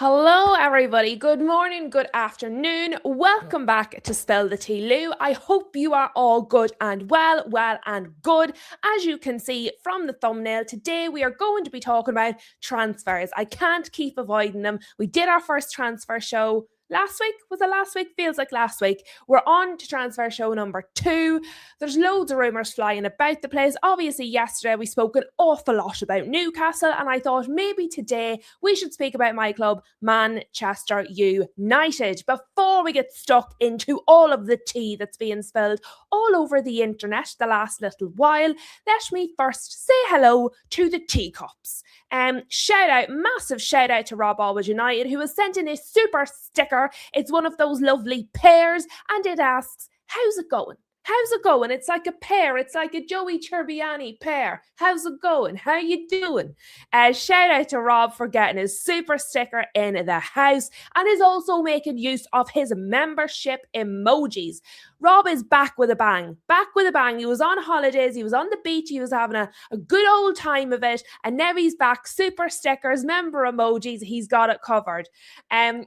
Hello, everybody. Good morning, good afternoon. Welcome back to Spill the Tea Lou. I hope you are all good and well and good. As you can see from the thumbnail, today we are going to be talking about transfers. I can't keep avoiding them. We did our first transfer show last week. Was it last week? Feels like last week. We're on to transfer show number 2. There's loads of rumours flying about the place. Obviously, yesterday we spoke an awful lot about Newcastle, and I thought maybe today we should speak about my club, Manchester United. Before we get stuck into all of the tea that's being spilled all over the internet the last little while, let me first say hello to the teacups. Massive shout out to Rob Always United, who has sent in a super sticker. It's one of those lovely pears, and it asks, how's it going? How's it going? It's like a pear. It's like a Joey Tribbiani pear. How's it going? How you doing? Shout out to Rob for getting his super sticker in the house and is also making use of his membership emojis. Rob is back with a bang. Back with a bang. He was on holidays. He was on the beach. He was having a good old time of it. And now he's back. Super stickers, member emojis. He's got it covered.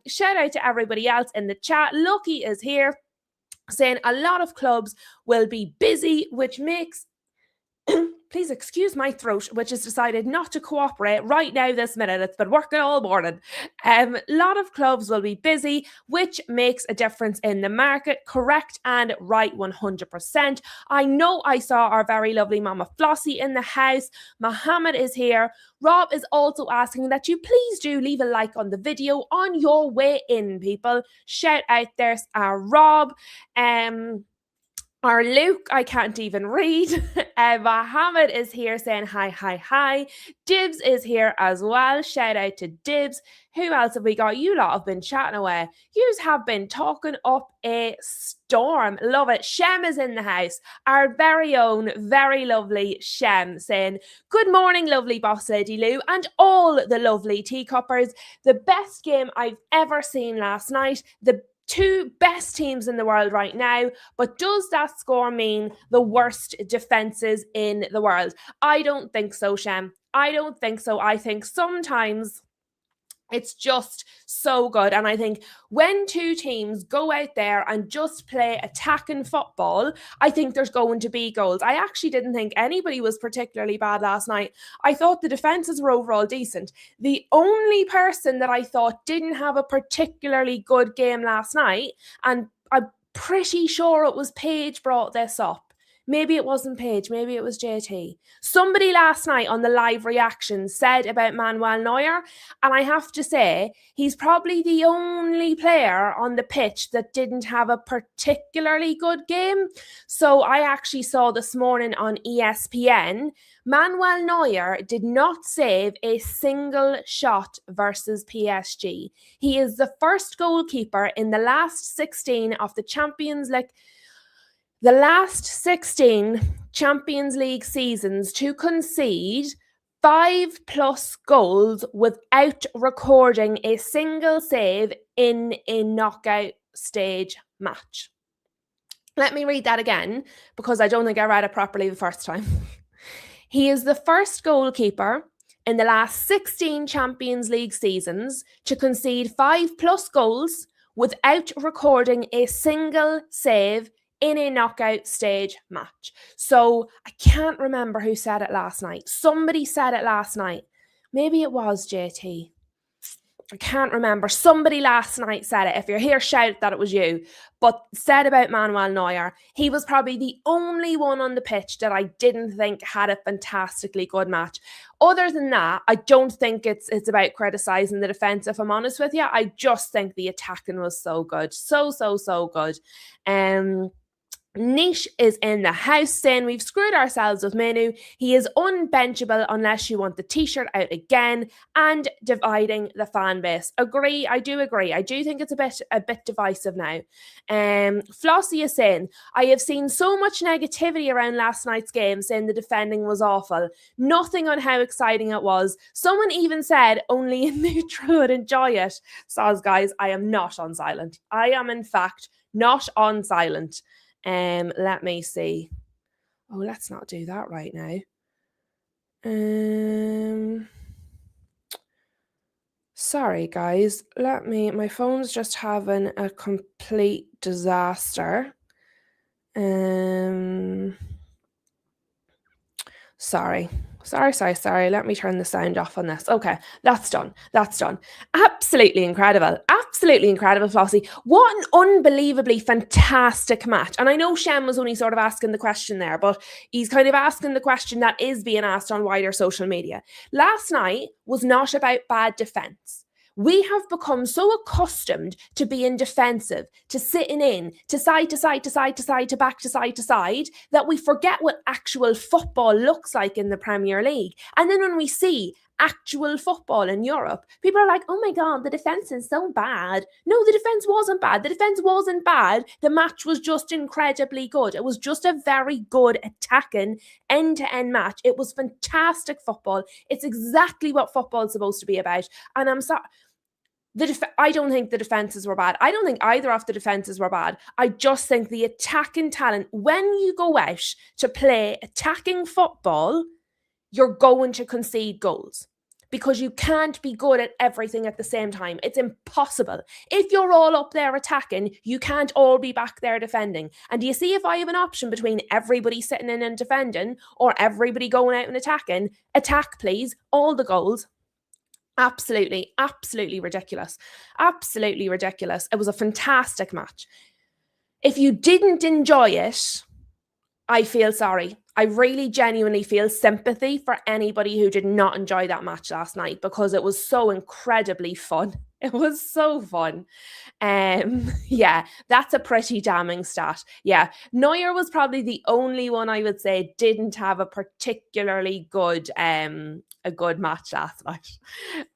Shout out to everybody else in the chat. Lucky is here, saying a lot of clubs will be busy, which makes please excuse my throat, which has decided not to cooperate right now this minute. It's been working all morning. A lot of clubs will be busy, which makes a difference in the market. Correct and right 100%. I know I saw our very lovely Mama Flossie in the house. Mohammed is here. Rob is also asking that you please do leave a like on the video on your way in, people. Shout out there's our Rob. Our Luke, I can't even read. Mohammed is here saying hi. Dibs is here as well. Shout out to Dibs. Who else have we got? You lot have been chatting away. Yous have been talking up a storm. Love it. Shem is in the house. Our very own, very lovely Shem saying, good morning, lovely Boss Lady Lou and all the lovely teacuppers. The best game I've ever seen last night. The two best teams in the world right now, but does that score mean the worst defenses in the world? I don't think so, Shem. I don't think so. I think sometimes it's just so good. And I think when two teams go out there and just play attacking football, I think there's going to be goals. I actually didn't think anybody was particularly bad last night. I thought the defenses were overall decent. The only person that I thought didn't have a particularly good game last night, and I'm pretty sure it was Paige brought this up. Maybe it wasn't Paige, maybe it was JT. Somebody last night on the live reaction said about Manuel Neuer, and I have to say, he's probably the only player on the pitch that didn't have a particularly good game. So I actually saw this morning on ESPN, Manuel Neuer did not save a single shot versus PSG. He is the first goalkeeper in the last 16 of the Champions League. The last 16 Champions League seasons to concede 5+ goals without recording a single save in a knockout stage match. Let me read that again because I don't think I read it properly the first time. He is the first goalkeeper in the last 16 Champions League seasons to concede 5+ goals without recording a single save in a knockout stage match. So I can't remember who said it last night. Somebody said it last night. Maybe it was JT. I can't remember. Somebody last night said it. If you're here, shout that it was you. But said about Manuel Neuer, he was probably the only one on the pitch that I didn't think had a fantastically good match. Other than that, I don't think it's about criticising the defence, if I'm honest with you. I just think the attacking was so good. So good. Niche is in the house saying we've screwed ourselves with Menu. He is unbenchable unless you want the t-shirt out again, and dividing the fan base. Agree. I do agree. I do think it's a bit divisive now. Flossie is saying, I have seen so much negativity around last night's game saying the defending was awful. Nothing on how exciting it was. Someone even said only a neutral would enjoy it. Soz guys, I am not on silent. I am in fact not on silent. Let me see. Oh, let's not do that right now. Sorry, guys. My phone's just having a complete disaster. Um, Sorry. Sorry. Let me turn the sound off on this. Okay, that's done. That's done. Absolutely incredible. Absolutely incredible, Flossie. What an unbelievably fantastic match. And I know Shem was only sort of asking the question there, but he's kind of asking the question that is being asked on wider social media. Last night was not about bad defence. We have become so accustomed to being defensive, to sitting in, to side to side to side to side to back to side, that we forget what actual football looks like in the Premier League. And then when we see actual football in Europe, people are like, oh my God, the defence is so bad. No, the defence wasn't bad. The defence wasn't bad. The match was just incredibly good. It was just a very good attacking end-to-end match. It was fantastic football. It's exactly what football's supposed to be about. And I'm sorry. I don't think the defenses were bad. I don't think either of the defenses were bad. I just think the attacking talent, when you go out to play attacking football, you're going to concede goals because you can't be good at everything at the same time. It's impossible. If you're all up there attacking, you can't all be back there defending. And do you see, if I have an option between everybody sitting in and defending or everybody going out and attacking, attack, please, all the goals. Absolutely ridiculous. Absolutely ridiculous. It was a fantastic match. If you didn't enjoy it, I feel sorry. I really genuinely feel sympathy for anybody who did not enjoy that match last night because it was so incredibly fun. It was so fun. Yeah, that's a pretty damning stat. Yeah, Neuer was probably the only one I would say didn't have a particularly good a good match last night.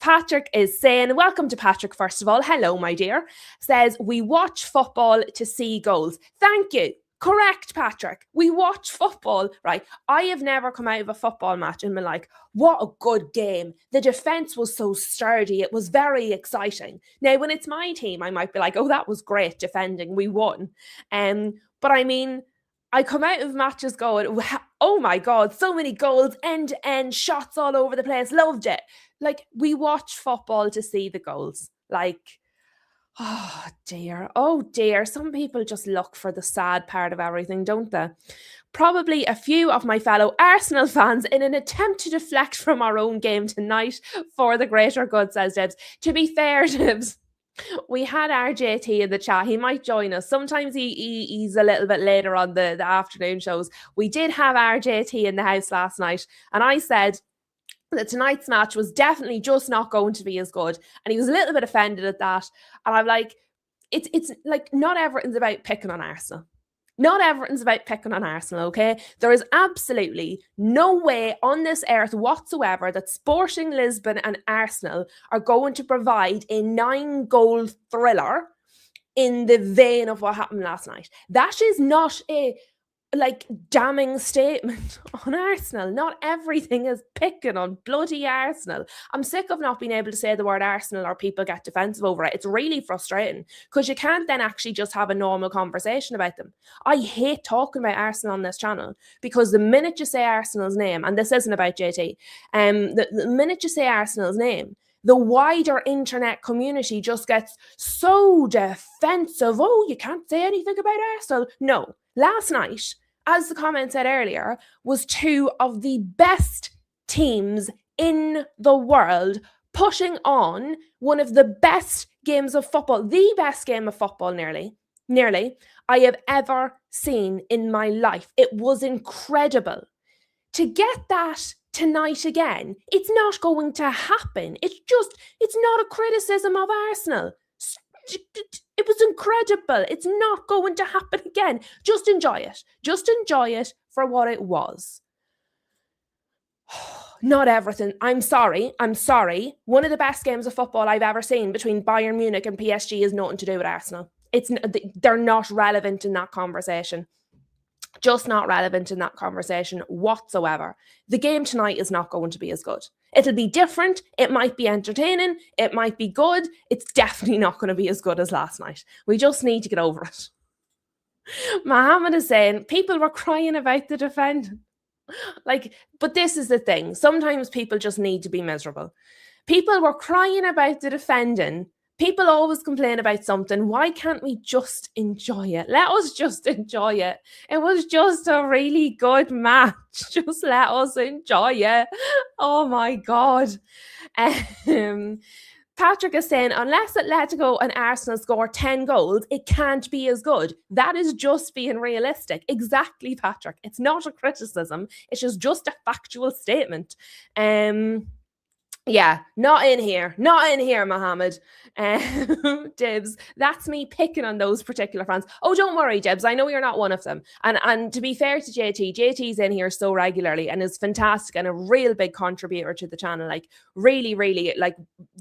Patrick is saying, welcome to Patrick, first of all. Hello, my dear. Says, we watch football to see goals. Thank you. Correct, Patrick. We watch football, right? I have never come out of a football match and been like, what a good game. The defense was so sturdy. It was very exciting. Now, when it's my team, I might be like, oh, that was great defending. We won. But I mean, I come out of matches going, oh my God, so many goals, end to end, shots all over the place. Loved it. Like, we watch football to see the goals. Like, oh dear. Some people just look for the sad part of everything, don't they? Probably a few of my fellow Arsenal fans in an attempt to deflect from our own game tonight for the greater good, says Dibs. To be fair, Dibs, we had RJT in the chat. He might join us. Sometimes he's a little bit later on the afternoon shows. We did have RJT in the house last night, and I said that tonight's match was definitely just not going to be as good. And he was a little bit offended at that. And I'm like, it's like, not everything's about picking on Arsenal. Not everything's about picking on Arsenal, okay? There is absolutely no way on this earth whatsoever that Sporting Lisbon and Arsenal are going to provide a 9-goal thriller in the vein of what happened last night. That is not a damning statement on Arsenal. Not everything is picking on bloody Arsenal. I'm sick of not being able to say the word Arsenal or people get defensive over it. It's really frustrating because you can't then actually just have a normal conversation about them. I hate talking about Arsenal on this channel because the minute you say Arsenal's name, and this isn't about JT, the minute you say Arsenal's name, the wider internet community just gets so defensive. Oh, you can't say anything about Arsenal. No. Last night, as the comment said earlier, was two of the best teams in the world putting on one of the best games of football, the best game of football nearly, I have ever seen in my life. It was incredible. To get that tonight again, it's not going to happen. It's not a criticism of Arsenal. It was incredible. It's not going to happen again. Just enjoy it. Just enjoy it for what it was. Not everything. I'm sorry. One of the best games of football I've ever seen between Bayern Munich and PSG is nothing to do with Arsenal. They're not relevant in that conversation. Just not relevant in that conversation whatsoever. The game tonight is not going to be as good. It'll be different. It might be entertaining. It might be good. It's definitely not going to be as good as last night. We just need to get over it. Mohammed is saying people were crying about the defending. But this is the thing. Sometimes people just need to be miserable. People were crying about the defending. People always complain about something. Why can't we just enjoy it? Let us just enjoy it. It was just a really good match. Just let us enjoy it. Oh my God. Um, Patrick is saying, unless Atletico and Arsenal score 10 goals, it can't be as good. That is just being realistic. Exactly, Patrick. It's not a criticism. It's just a factual statement. Yeah, not in here. Not in here, Mohammed. Dibs. That's me picking on those particular fans. Oh, don't worry, Dibs. I know you're not one of them. And to be fair to JT's in here so regularly and is fantastic and a real big contributor to the channel. Like, really, really, like,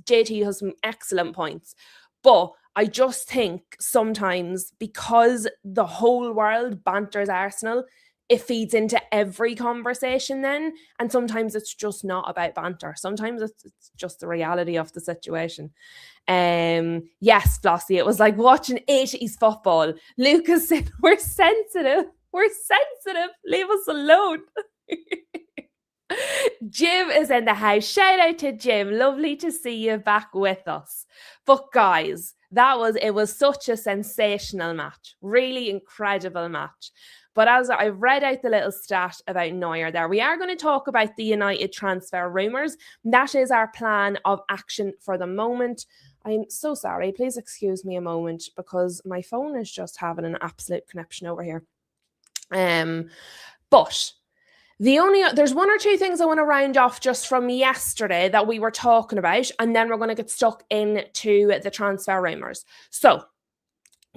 JT has some excellent points. But I just think sometimes because the whole world banters Arsenal, it feeds into every conversation then. And sometimes it's just not about banter. Sometimes it's just the reality of the situation. Yes, Flossie, it was like watching 80s football. Lucas said, we're sensitive. We're sensitive. Leave us alone. Jim is in the house. Shout out to Jim. Lovely to see you back with us. But guys, it was such a sensational match. Really incredible match. But as I read out the little stat about Neuer there, we are going to talk about the United transfer rumours. That is our plan of action for the moment. I'm so sorry. Please excuse me a moment because my phone is just having an absolute connection over here. But there's one or two things I want to round off just from yesterday that we were talking about, and then we're going to get stuck into the transfer rumours. So,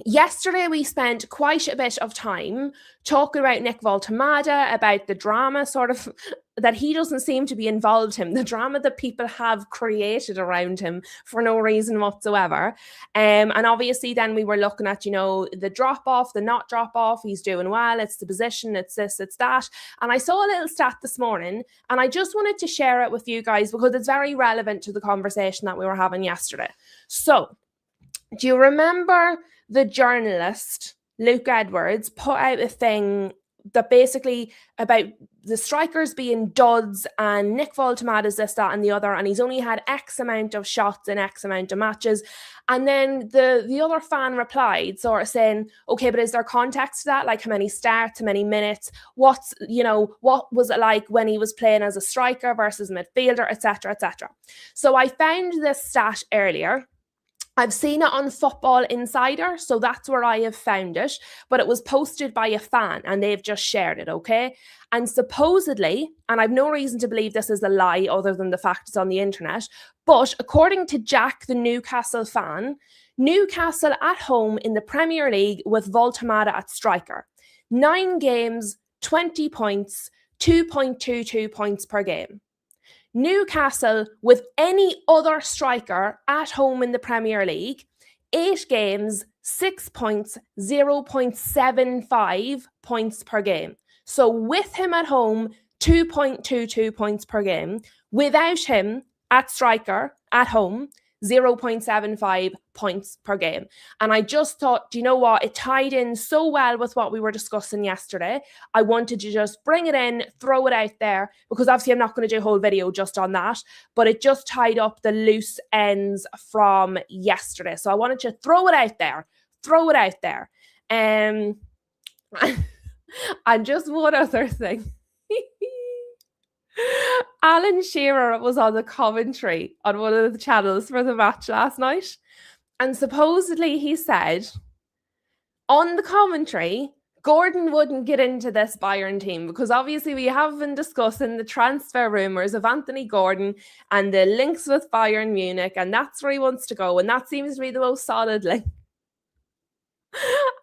yesterday we spent quite a bit of time talking about Nick Voltemada, about the drama sort of that he doesn't seem to be involved in, the drama that people have created around him for no reason whatsoever. And obviously then we were looking at, the drop off, the not drop off, he's doing well, it's the position, it's this, it's that. And I saw a little stat this morning and I just wanted to share it with you guys because it's very relevant to the conversation that we were having yesterday. So, do you remember the journalist, Luke Edwards, put out a thing that basically about the strikers being duds and Nick Voltemada's this, that and the other, and he's only had X amount of shots in X amount of matches. And then the other fan replied sort of saying, okay, but is there context to that? Like how many starts, how many minutes, what was it like when he was playing as a striker versus midfielder, etc., etc. So I found this stat earlier. I've seen it on Football Insider, so that's where I have found it, but it was posted by a fan and they've just shared it, okay? And supposedly, and I've no reason to believe this is a lie other than the fact it's on the internet, but according to Jack, the Newcastle fan, Newcastle at home in the Premier League with Voltemada at striker. 9 games, 20 points, 2.22 points per game. Newcastle with any other striker at home in the Premier League, 8 games, 6 points, 0.75 points per game. So with him at home, 2.22 points per game. Without him at striker at home, 0.75 points per game. And I just thought, do you know what? It tied in so well with what we were discussing yesterday. I wanted to just bring it in, throw it out there, because obviously I'm not going to do a whole video just on that, but it just tied up the loose ends from yesterday. So I wanted to throw it out there. And just one other thing. Alan Shearer was on the commentary on one of the channels for the match last night. And supposedly he said on the commentary, Gordon wouldn't get into this Bayern team because obviously we have been discussing the transfer rumours of Anthony Gordon and the links with Bayern Munich, and that's where he wants to go. And that seems to be the most solid link.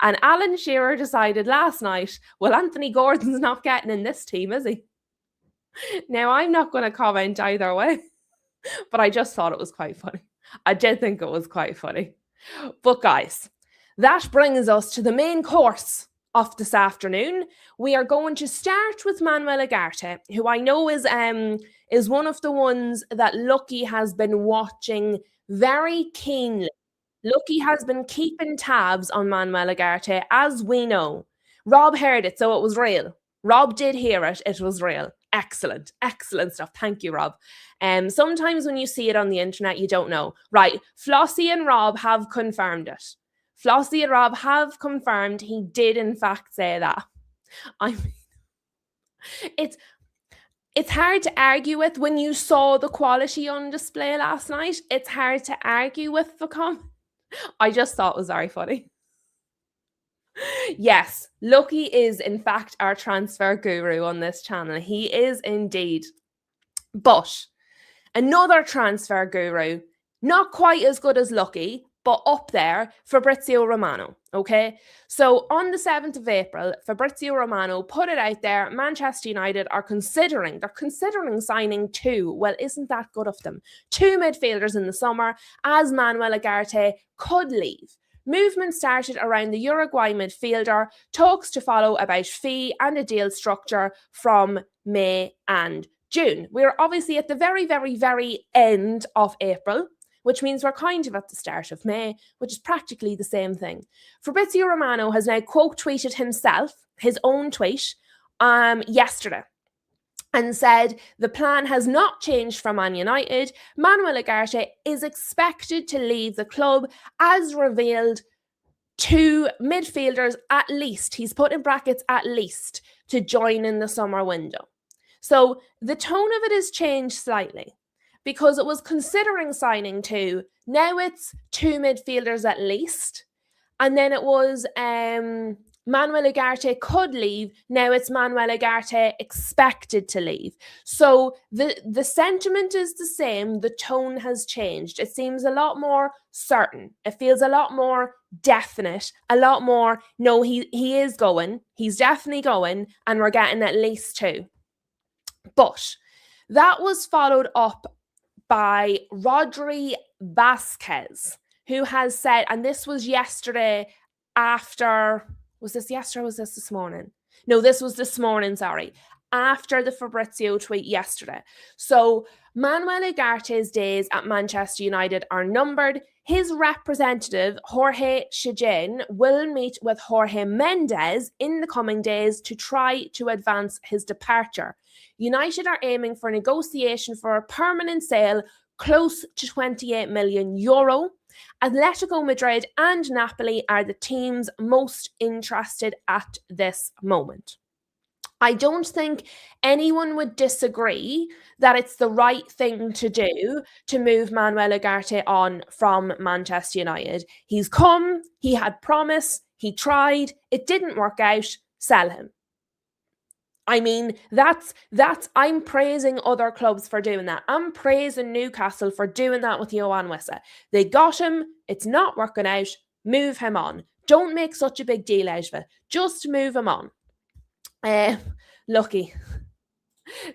And Alan Shearer decided last night, well, Anthony Gordon's not getting in this team, is he? Now, I'm not going to comment either way, but I just thought it was quite funny. I did think it was quite funny. But guys, that brings us to the main course of this afternoon. We are going to start with Manuel Ugarte, who I know is one of the ones that Lucky has been watching very keenly. Lucky has been keeping tabs on Manuel Ugarte, as we know. Rob heard it, so it was real. Rob did hear it, it was real. Excellent, excellent stuff. Thank you, Rob. Sometimes when you see it on the internet, you don't know. Right, Flossie and Rob have confirmed it. Flossie and Rob have confirmed he did in fact say that. I mean, it's hard to argue with when you saw the quality on display last night. It's hard to argue with the comment. I just thought it was very funny. Yes, Lucky is in fact our transfer guru on this channel. He is indeed. But another transfer guru, not quite as good as Lucky, but up there, Fabrizio Romano, okay? So on the 7th of April, Fabrizio Romano put it out there, Manchester United are considering signing two, well, isn't that good of them, two midfielders in the summer, as Manuel Ugarte could leave. Movement started around the Uruguay midfielder, talks to follow about fee and a deal structure from May and June. We're obviously at the very, very, very end of April, which means we're kind of at the start of May, which is practically the same thing. Fabrizio Romano has now quote tweeted himself, his own tweet, yesterday, and said the plan has not changed for Man United. Manuel Ugarte is expected to leave the club as revealed, two midfielders at least, he's put in brackets at least, to join in the summer window. So the tone of it has changed slightly because it was considering signing two. Now it's two midfielders at least. And then it was Manuel Ugarte could leave. Now it's Manuel Ugarte expected to leave. So the sentiment is the same. The tone has changed. It seems a lot more certain. It feels a lot more definite. A lot more, no, he is going. He's definitely going. And we're getting at least two. But that was followed up by Rodri Vasquez, who has said, and this was yesterday after, was this yesterday or was this this morning? No, this was this morning, sorry, after the Fabrizio tweet yesterday. So Manuel Ugarte's days at Manchester United are numbered. His representative, Jorge Chejin, will meet with Jorge Mendes in the coming days to try to advance his departure. United are aiming for negotiation for a permanent sale close to €28 million. Atletico Madrid and Napoli are the teams most interested at this moment. I don't think anyone would disagree that it's the right thing to do to move Manuel Ugarte on from Manchester United. He's come, he had promise, he tried, it didn't work out, sell him. I mean, that's I'm praising other clubs for doing that. I'm praising Newcastle for doing that with Yoane Wissa. They got him, it's not working out, move him on. Don't make such a big deal out of it. Just move him on.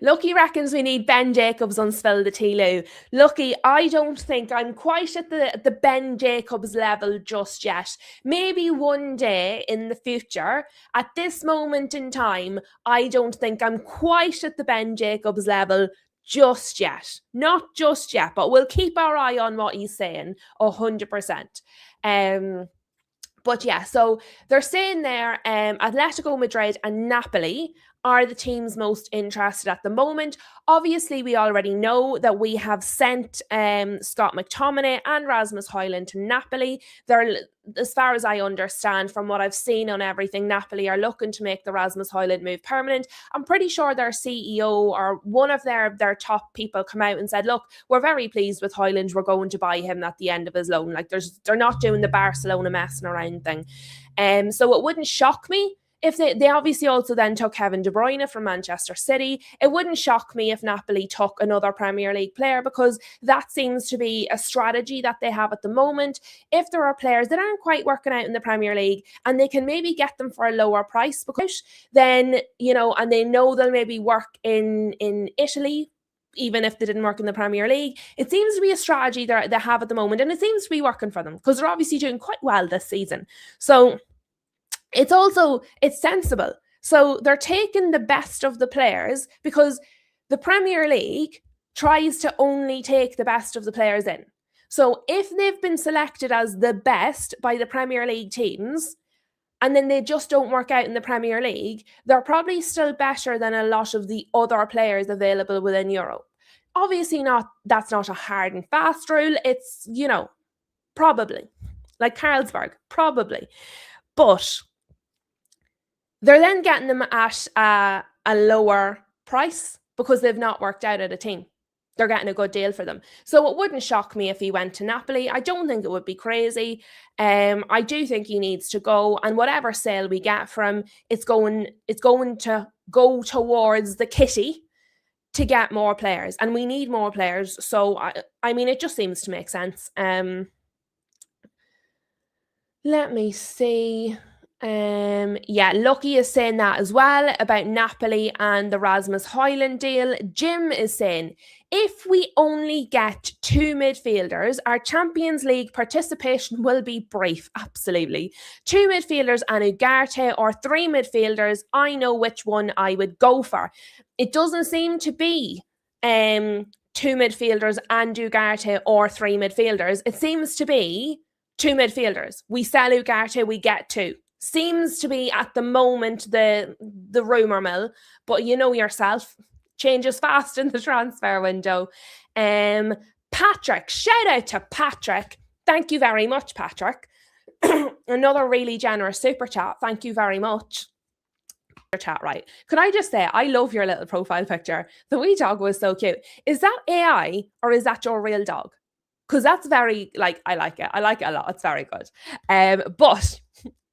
Lucky reckons we need Ben Jacobs on Spill the Tea, Lou. Lucky, I don't think I'm quite at the Ben Jacobs level just yet. Maybe one day in the future. At this moment in time, I don't think I'm quite at the Ben Jacobs level just yet. Not just yet, but we'll keep our eye on what he's saying 100%. But yeah, so they're saying there, Atletico Madrid and Napoli are the teams most interested at the moment. Obviously, we already know that we have sent Scott McTominay and Rasmus Højlund to Napoli. They're, as far as I understand, from what I've seen on everything, Napoli are looking to make the Rasmus Højlund move permanent. I'm pretty sure their CEO or one of their top people come out and said, look, we're very pleased with Højlund. We're going to buy him at the end of his loan. Like they're not doing the Barcelona messing around thing. So it wouldn't shock me if they obviously also then took Kevin De Bruyne from Manchester City. It wouldn't shock me if Napoli took another Premier League player, because that seems to be a strategy that they have at the moment. If there are players that aren't quite working out in the Premier League and they can maybe get them for a lower price, because then, you know, and they know they'll maybe work in Italy, even if they didn't work in the Premier League. It seems to be a strategy they have at the moment, and it seems to be working for them because they're obviously doing quite well this season. So it's sensible. So they're taking the best of the players, because the Premier League tries to only take the best of the players in. So if they've been selected as the best by the Premier League teams and then they just don't work out in the Premier League, they're probably still better than a lot of the other players available within Europe. Obviously that's not a hard and fast rule. It's, probably. Like Carlsberg, probably. But they're then getting them at a lower price because they've not worked out at a team. They're getting a good deal for them. So it wouldn't shock me if he went to Napoli. I don't think it would be crazy. I do think he needs to go, and whatever sale we get from him, it's going to go towards the kitty to get more players, and we need more players. So I mean, it just seems to make sense. Let me see. Lucky is saying that as well about Napoli and the Rasmus Højlund deal. Jim is saying, if we only get 2 midfielders, our Champions League participation will be brief. Absolutely. 2 midfielders and Ugarte, or 3 midfielders. I know which one I would go for. It doesn't seem to be 2 midfielders and Ugarte, or 3 midfielders. It seems to be 2 midfielders. We sell Ugarte, we get 2. Seems to be at the moment the rumour mill, but you know yourself, changes fast in the transfer window. Patrick, shout out to Patrick. Thank you very much, Patrick. Another really generous super chat. Thank you very much. Chat, right? Could I just say, I love your little profile picture. The wee dog was so cute. Is that AI or is that your real dog? Because that's very, I like it. I like it a lot. It's very good. But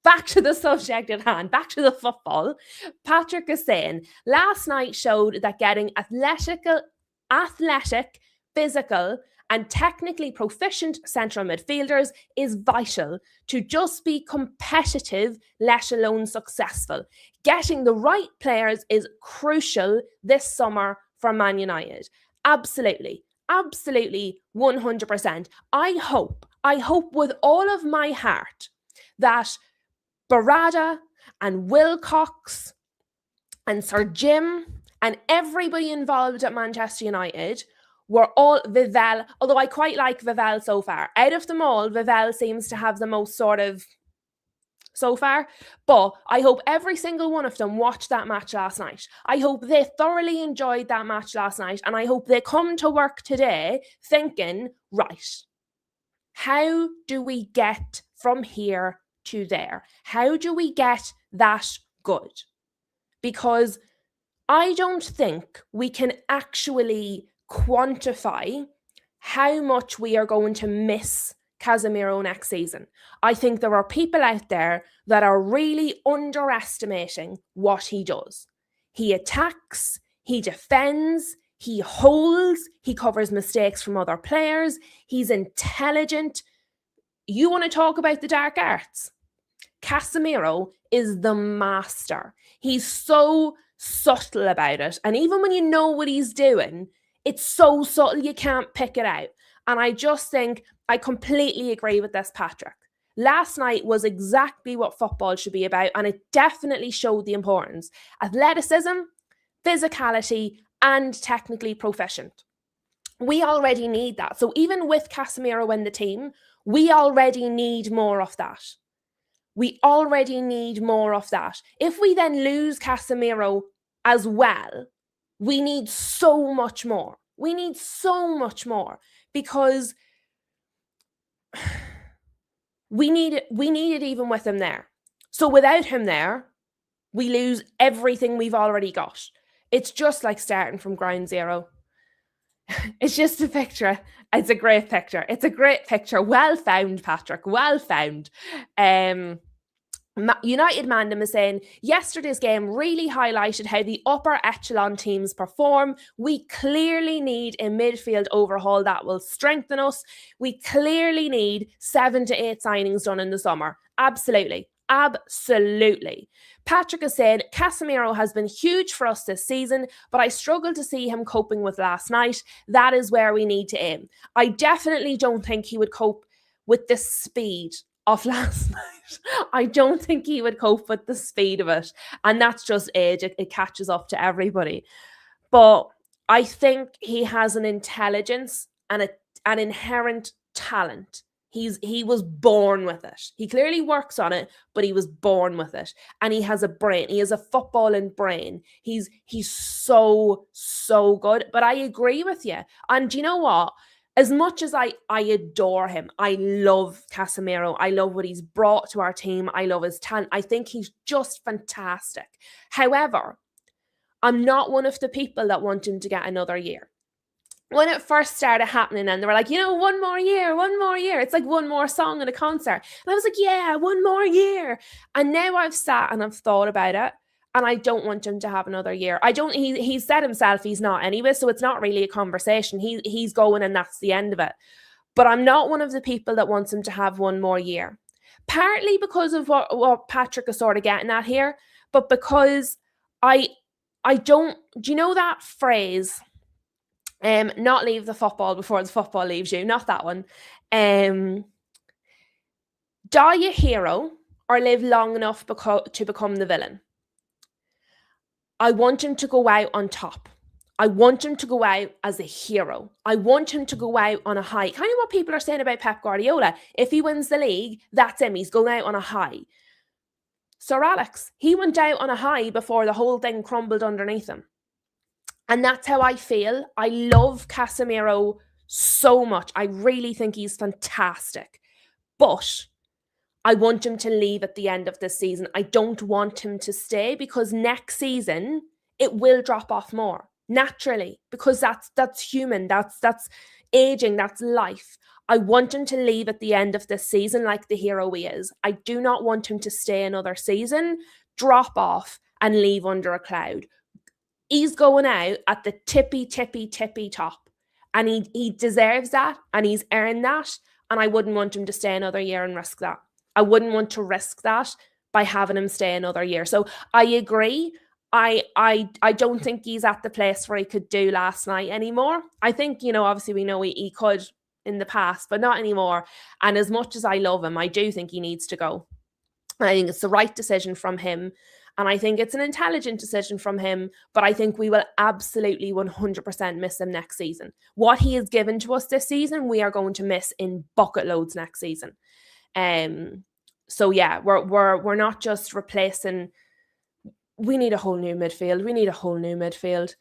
back to the subject at hand, back to the football. Patrick is saying, last night showed that getting athletic, physical, and technically proficient central midfielders is vital to just be competitive, let alone successful. Getting the right players is crucial this summer for Man United. Absolutely, 100%. I hope with all of my heart that Barada and Wilcox and Sir Jim and everybody involved at Manchester United were all Vivell, although I quite like Vivell so far. Out of them all, Vivell seems to have the most sort of so far, but I hope every single one of them watched that match last night. I hope they thoroughly enjoyed that match last night, and I hope they come to work today thinking, right, how do we get from here to there? How do we get that good? Because I don't think we can actually quantify how much we are going to miss Casemiro next season. I think there are people out there that are really underestimating what he does. He attacks, he defends, he holds, he covers mistakes from other players, he's intelligent. You want to talk about the dark arts? Casemiro is the master. He's so subtle about it. And even when you know what he's doing, it's so subtle you can't pick it out. And I just think I completely agree with this, Patrick. Last night was exactly what football should be about, and it definitely showed the importance. Athleticism, physicality, and technically proficient. We already need that. So even with Casemiro in the team, we already need more of that. We already need more of that. If we then lose Casemiro as well, we need so much more. We need so much more because we need it even with him there. So without him there, we lose everything we've already got. It's just like starting from ground zero. It's just a picture. It's a great picture. It's a great picture. Well found, Patrick. Well found. United Mandem is saying, yesterday's game really highlighted how the upper echelon teams perform. We clearly need a midfield overhaul that will strengthen us. We clearly need 7 to 8 signings done in the summer. Absolutely. Absolutely. Patrick is saying, Casemiro has been huge for us this season, but I struggle to see him coping with last night. That is where we need to aim. I definitely don't think he would cope with the speed of last night. I don't think he would cope with the speed of it. And that's just age. It catches up to everybody. But I think he has an intelligence and an inherent talent He was born with it. He clearly works on it, but he was born with it. And he has a brain. He has a footballing brain. He's so good. But I agree with you. And do you know what? As much as I adore him, I love Casemiro. I love what he's brought to our team. I love his talent. I think he's just fantastic. However, I'm not one of the people that want him to get another year. When it first started happening and they were like, one more year. It's like one more song at a concert. And I was like, yeah, one more year. And now I've sat and I've thought about it. And I don't want him to have another year. He said himself he's not anyway, so it's not really a conversation. He's going and that's the end of it. But I'm not one of the people that wants him to have one more year. Partly because of what Patrick is sort of getting at here, but because I don't, do you know that phrase, not leave the football before the football leaves you? Not that one. Die a hero or live long enough to become the villain. I want him to go out on top. I want him to go out as a hero. I want him to go out on a high. Kind of what people are saying about Pep Guardiola. If he wins the league, that's him. He's going out on a high. Sir Alex, he went out on a high before the whole thing crumbled underneath him. And that's how I feel. I love Casemiro so much. I really think he's fantastic. But I want him to leave at the end of this season. I don't want him to stay because next season it will drop off more naturally because that's human. That's aging. That's life. I want him to leave at the end of this season like the hero he is. I do not want him to stay another season, drop off and leave under a cloud. He's going out at the tippy top and he deserves that and he's earned that. And I wouldn't want him to stay another year and risk that. I wouldn't want to risk that by having him stay another year. So I agree. I don't think he's at the place where he could do last night anymore. I think, obviously we know he could in the past, but not anymore. And as much as I love him, I do think he needs to go. I think it's the right decision from him. And I think it's an intelligent decision from him, but I think we will absolutely 100% miss him next season. What he has given to us this season, we are going to miss in bucket loads next season. So yeah, we're not just replacing. We need a whole new midfield.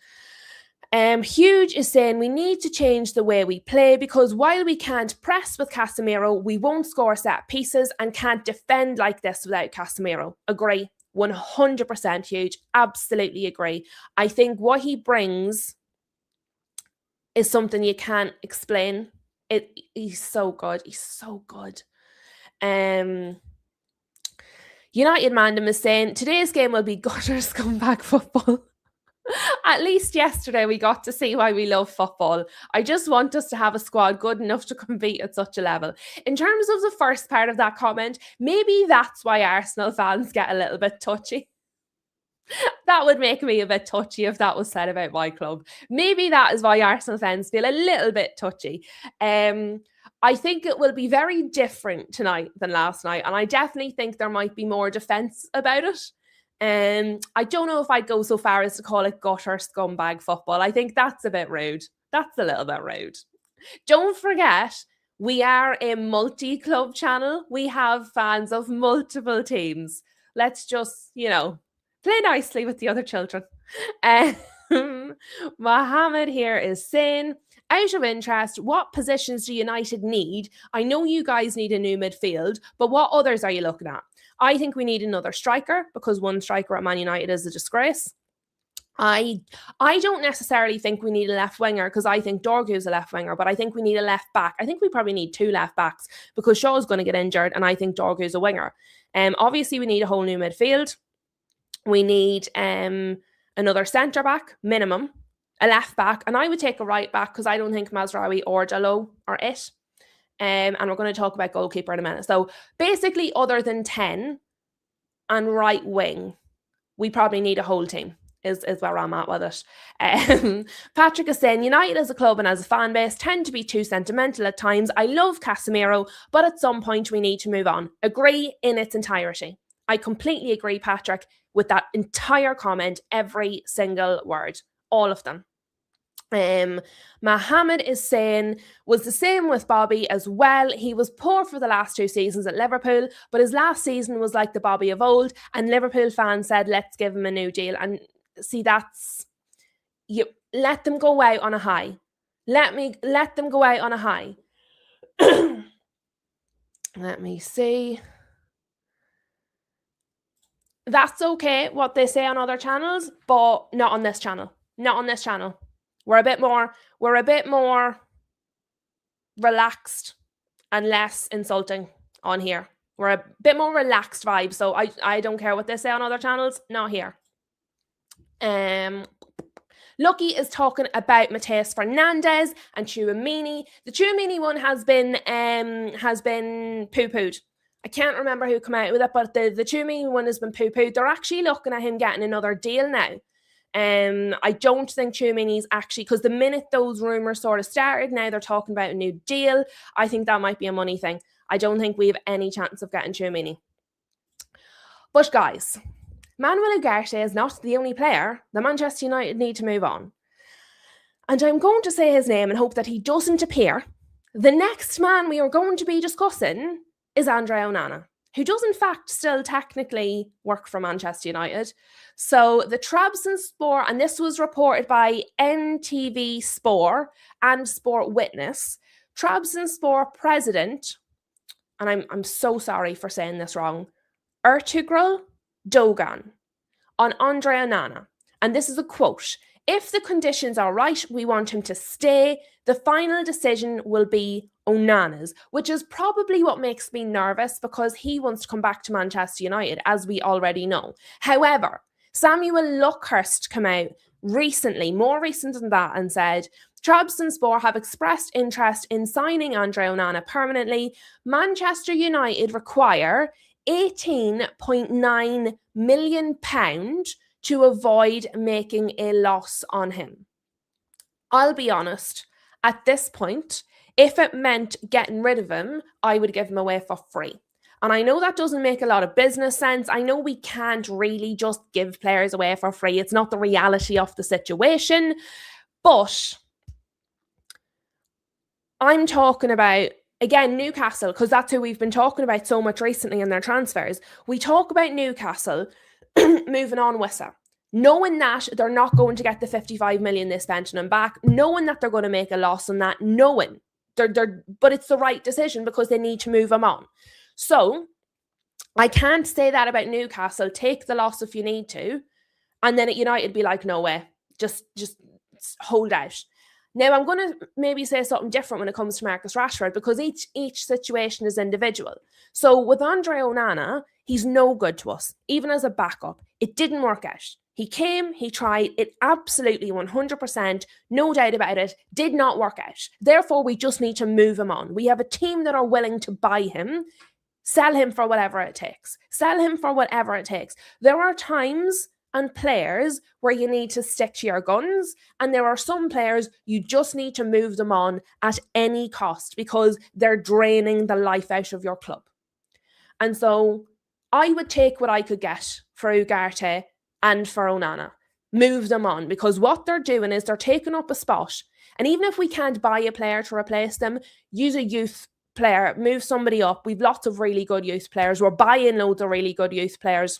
Huge is saying we need to change the way we play because while we can't press with Casemiro, we won't score set pieces and can't defend like this without Casemiro. Agree. 100% Huge. Absolutely agree. I think what he brings is something you can't explain. He's so good. United Mandem is saying today's game will be gutter scumbag football. At least yesterday we got to see why we love football. I just want us to have a squad good enough to compete at such a level. In terms of the first part of that comment, maybe that's why Arsenal fans get a little bit touchy. That would make me a bit touchy if that was said about my club. Maybe that is why Arsenal fans feel a little bit touchy. I think it will be very different tonight than last night. And I definitely think there might be more defence about it. I don't know if I'd go so far as to call it gutter scumbag football. I think that's a bit rude. That's a little bit rude. Don't forget, we are a multi-club channel. We have fans of multiple teams. Let's just, play nicely with the other children. Mohammed here is saying, out of interest, what positions do United need? I know you guys need a new midfield, but what others are you looking at? I think we need another striker because one striker at Man United is a disgrace. I don't necessarily think we need a left winger because I think Dorgu is a left winger, but I think we need a left back. I think we probably need two left backs because Shaw's going to get injured and I think Dorgu is a winger. Obviously, we need a whole new midfield. We need another centre back, minimum, a left back, and I would take a right back because I don't think Mazraoui or Dalot are it. And we're going to talk about goalkeeper in a minute. So basically, other than 10 and right wing, we probably need a whole team, is where I'm at with it. Patrick is saying, United as a club and as a fan base tend to be too sentimental at times. I love Casemiro, but at some point we need to move on. Agree in its entirety. I completely agree, Patrick, with that entire comment, every single word, all of them. Mohammed is saying was the same with Bobby as well. He was poor for the last 2 seasons at Liverpool, but his last season was like the Bobby of old, and Liverpool fans said, let's give him a new deal. And see, that's, you let them go out on a high. Let them go out on a high. Let me see. That's okay, what they say on other channels, but not on this channel. Not on this channel. We're a bit more relaxed and less insulting on here. We're a bit more relaxed vibe, so I don't care what they say on other channels, not here. Lucky is talking about Mateus Fernandes and Tchouaméni. The Tchouaméni one has been poo-pooed. I can't remember who came out with it, but the Tchouaméni one has been poo-pooed. They're actually looking at him getting another deal now. I don't think Tchouaméni's actually, because the minute those rumours sort of started, now they're talking about a new deal. I think that might be a money thing. I don't think we have any chance of getting Tchouaméni. But guys, Manuel Ugarte is not the only player that Manchester United need to move on. And I'm going to say his name and hope that he doesn't appear. The next man we are going to be discussing is Andre Onana, who does in fact still technically work for Manchester United. So the Trabzonspor, and this was reported by NTV Sport and Sport Witness, Trabzonspor president, and I'm so sorry for saying this wrong, Ertugrul Dogan, on Andre Onana. And this is a quote: "If the conditions are right, we want him to stay. The final decision will be Onana's," which is probably what makes me nervous, because he wants to come back to Manchester United, as we already know. However, Samuel Luckhurst came out recently, more recent than that, and said, Trabzonspor have expressed interest in signing Andre Onana permanently. Manchester United require £18.9 million to avoid making a loss on him. I'll be honest, at this point, if it meant getting rid of him, I would give him away for free. And I know that doesn't make a lot of business sense. I know we can't really just give players away for free. It's not the reality of the situation. But I'm talking about, again, Newcastle, because that's who we've been talking about so much recently in their transfers. We talk about Newcastle moving on Wissa, knowing that they're not going to get the 55 million they spent on him back, knowing that they're going to make a loss on that, knowing but it's the right decision because they need to move him on. So I can't say that about Newcastle. Take the loss if you need to, and then at United be like, no way, just hold out. Now, I'm going to maybe say something different when it comes to Marcus Rashford, because each situation is individual. So with Andre Onana, he's no good to us, even as a backup. It didn't work out. He came, he tried, it absolutely 100%, no doubt about it, did not work out. Therefore, we just need to move him on. We have a team that are willing to buy him, sell him for whatever it takes. Sell him for whatever it takes. There are times and players where you need to stick to your guns, and there are some players you just need to move them on at any cost because they're draining the life out of your club. And so I would take what I could get for Ugarte and for Onana. Move them on, because what they're doing is they're taking up a spot. And even if we can't buy a player to replace them, use a youth player, move somebody up. We've lots of really good youth players. We're buying loads of really good youth players.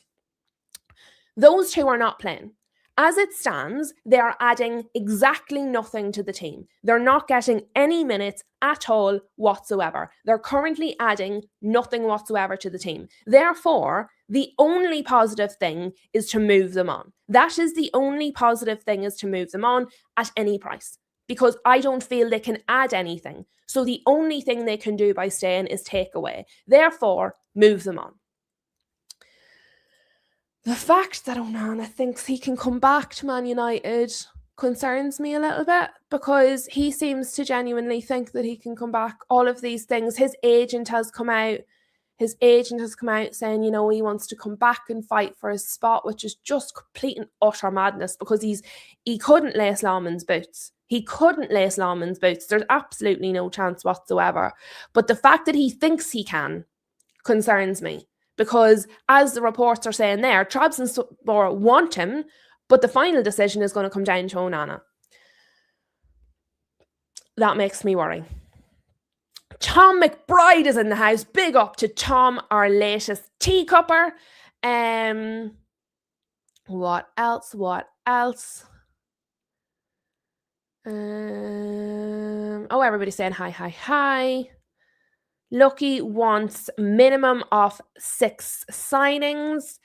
Those two are not playing. As it stands, they are adding exactly nothing to the team. They're not getting any minutes at all whatsoever. They're currently adding nothing whatsoever to the team. Therefore, the only positive thing is to move them on. That is the only positive thing, is to move them on at any price, because I don't feel they can add anything. So the only thing they can do by staying is take away. Therefore, move them on. The fact that Onana thinks he can come back to Man United concerns me a little bit, because he seems to genuinely think that he can come back. All of these things, his agent has come out saying, you know, he wants to come back and fight for his spot, which is just complete and utter madness, because he couldn't lace Lawman's boots. He couldn't lace Lawman's boots. There's absolutely no chance whatsoever. But the fact that he thinks he can concerns me. Because as the reports are saying there, Trabzonspor want him, but the final decision is going to come down to Onana. that makes me worry. Tom McBride is in the house. Big up to Tom, our latest teacupper. What else? Everybody's saying hi. Lucky wants minimum of 6 signings.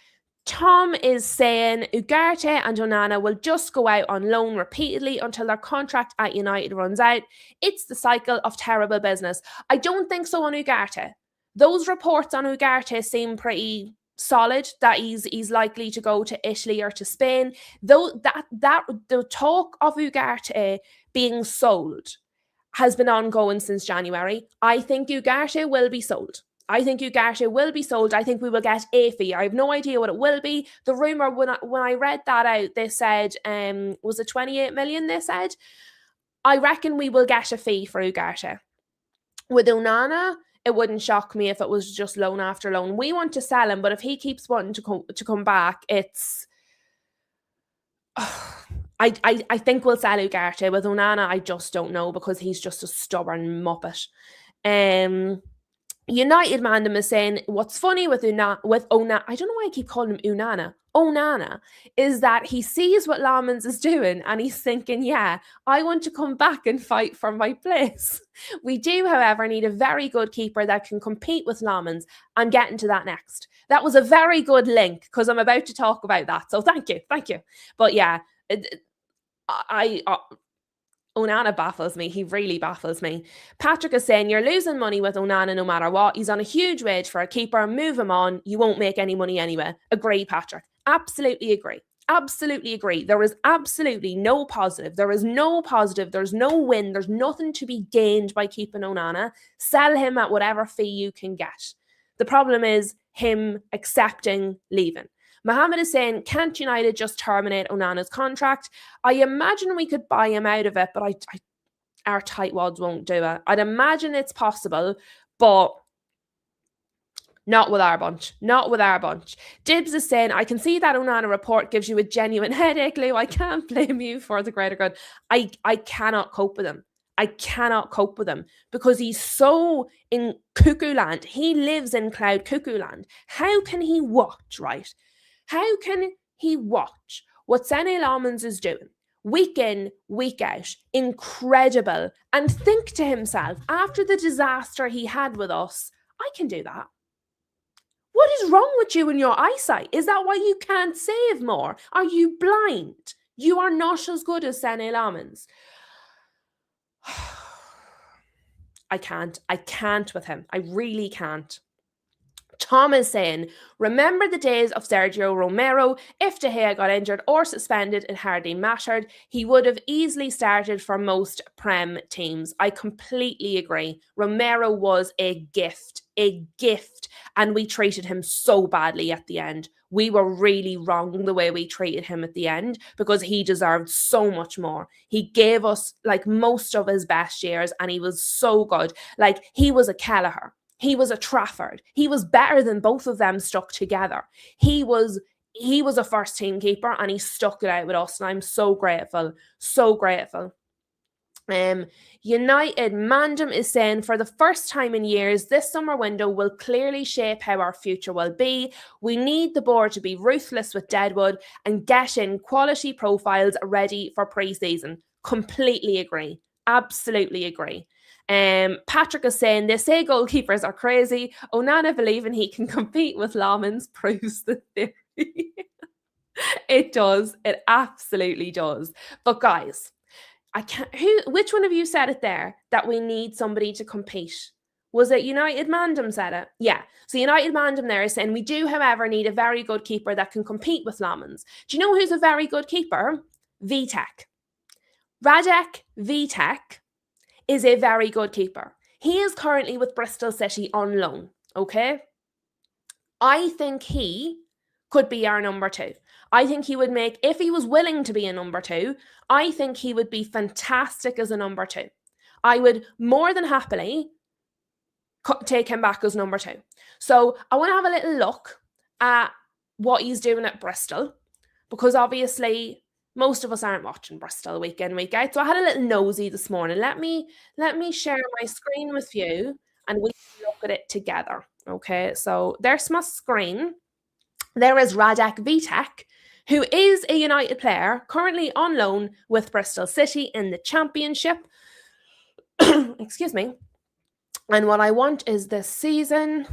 Tom is saying Ugarte and Onana will just go out on loan repeatedly until their contract at United runs out. It's the cycle of terrible business. I don't think so on Ugarte. Those reports on Ugarte seem pretty solid that he's likely to go to Italy or to Spain. Though that the talk of Ugarte being sold has been ongoing since January. I think Ugarte will be sold. I think we will get a fee. I have no idea what it will be. The rumour, when I read that out, they said, was it 28 million they said? I reckon we will get a fee for Ugarte. With Onana, it wouldn't shock me if it was just loan after loan. We want to sell him, but if he keeps wanting to come back, it's... I think we'll sell Ugarte. With Onana, I just don't know because he's just a stubborn muppet. United Mandem is saying what's funny with Onana, I don't know why I keep calling him Onana, is that he sees what Lamans is doing and he's thinking, yeah, I want to come back and fight for my place. We do, however, need a very good keeper that can compete with Lamans. I'm getting to that next. That was a very good link because I'm about to talk about that. So thank you. But yeah, Onana baffles me. He really baffles me. Patrick is saying you're losing money with Onana no matter what. He's on a huge wage for a keeper. Move him on. You won't make any money anyway. Agree, Patrick. Absolutely agree. There is absolutely no positive. There's no win. There's nothing to be gained by keeping Onana. Sell him at whatever fee you can get. The problem is him accepting leaving. Mohammed is saying, can't United just terminate Onana's contract? I imagine we could buy him out of it, but our tightwads won't do it. I'd imagine it's possible, but not with our bunch. Dibs is saying, I can see that Onana report gives you a genuine headache, Lou. I can't blame you for the greater good. I cannot cope with him. Because he's so in cuckoo land. He lives in cloud cuckoo land. How can he watch, right? How can he watch what Sene Lammens is doing week in, week out, incredible, and think to himself, after the disaster he had with us, I can do that. What is wrong with you and your eyesight? Is that why you can't save more? Are you blind? You are not as good as Sene Lammens. I can't with him. I really can't. Tom is saying, remember the days of Sergio Romero? If De Gea got injured or suspended, it hardly mattered. He would have easily started for most Prem teams. I completely agree. Romero was a gift, and we treated him so badly at the end. We were really wrong the way we treated him at the end because he deserved so much more. He gave us like most of his best years and he was so good. Like he was a Kelleher. He was a Trafford. He was better than both of them stuck together. He was a first team keeper and he stuck it out with us. And I'm so grateful. United Mandem is saying for the first time in years, this summer window will clearly shape how our future will be. We need the board to be ruthless with Deadwood and get in quality profiles ready for pre-season. Completely agree. Absolutely agree. Patrick is saying they say goalkeepers are crazy. Onana believing he can compete with Lamans proves the theory. It does. It absolutely does. But guys, which one of you said it there that we need somebody to compete? Was it United Mandem said it? Yeah. So United Mandem there is saying we do, however, need a very good keeper that can compete with Lamans. Do you know who's a very good keeper? Vitek. Radek Vitek is a very good keeper. He is currently with Bristol City on loan, okay? I think he could be our number 2. I think he would make, if he was willing to be a number 2, I think he would be fantastic as a number 2. I would more than happily take him back as number 2. So I want to have a little look at what he's doing at Bristol because obviously most of us aren't watching Bristol week in, week out. So I had a little nosy this morning. Let me share my screen with you and we can look at it together. Okay, so there's my screen. There is Radek Vitek, who is a United player currently on loan with Bristol City in the Championship. Excuse me. And what I want is this season.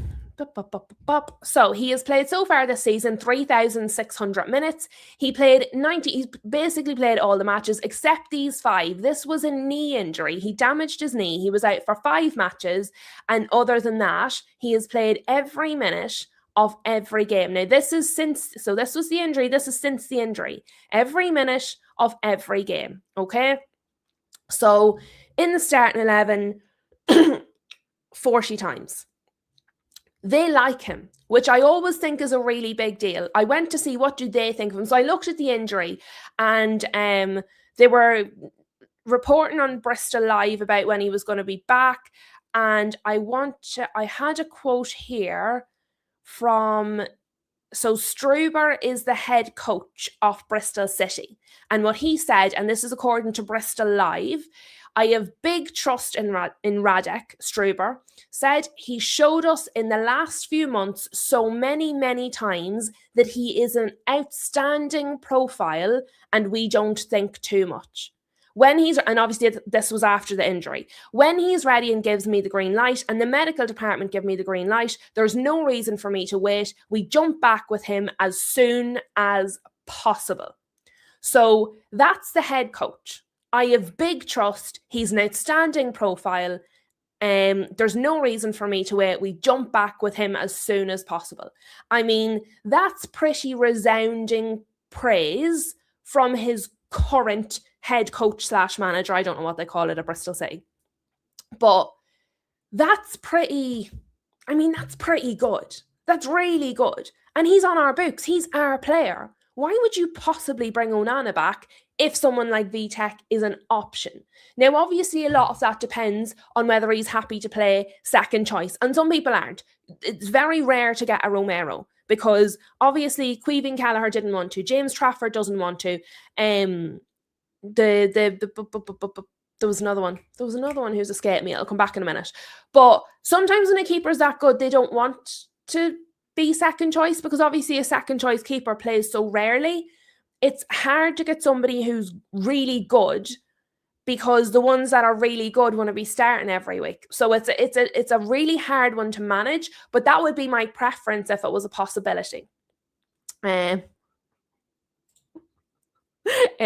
So he has played so far this season 3,600 minutes. He played 90. He's basically played all the matches except these 5. This was a knee injury. He damaged his knee. He was out for 5 matches. And other than that, he has played every minute of every game. Now, this was the injury. This is since the injury. Every minute of every game. Okay. So in the starting 11, 40 times. They like him, which I always think is a really big deal. I went to see what do they think of him. So I looked at the injury and they were reporting on Bristol Live about when he was going to be back. And I had a quote here from, so Struber is the head coach of Bristol City. And what he said, and this is according to Bristol Live, I have big trust in Radek. Struber said he showed us in the last few months so many, many times that he is an outstanding profile and we don't think too much. And obviously this was after the injury, when he's ready and gives me the green light and the medical department give me the green light, there's no reason for me to wait. We jump back with him as soon as possible. So that's the head coach. I have big trust. He's an outstanding profile. There's no reason for me to wait. We jump back with him as soon as possible. I mean, that's pretty resounding praise from his current head coach / manager. I don't know what they call it at Bristol City. But that's pretty good. That's really good. And he's on our books. He's our player. Why would you possibly bring Onana back if someone like Vitek is an option? Now, obviously, a lot of that depends on whether he's happy to play second choice. And some people aren't. It's very rare to get a Romero because obviously Queven Kelleher didn't want to. James Trafford doesn't want to. There was another one. There was another one who's escaped me. I'll come back in a minute. But sometimes when a keeper's that good, they don't want to be second choice because obviously a second choice keeper plays so rarely. It's hard to get somebody who's really good because the ones that are really good want to be starting every week. So it's a really hard one to manage, but that would be my preference if it was a possibility. It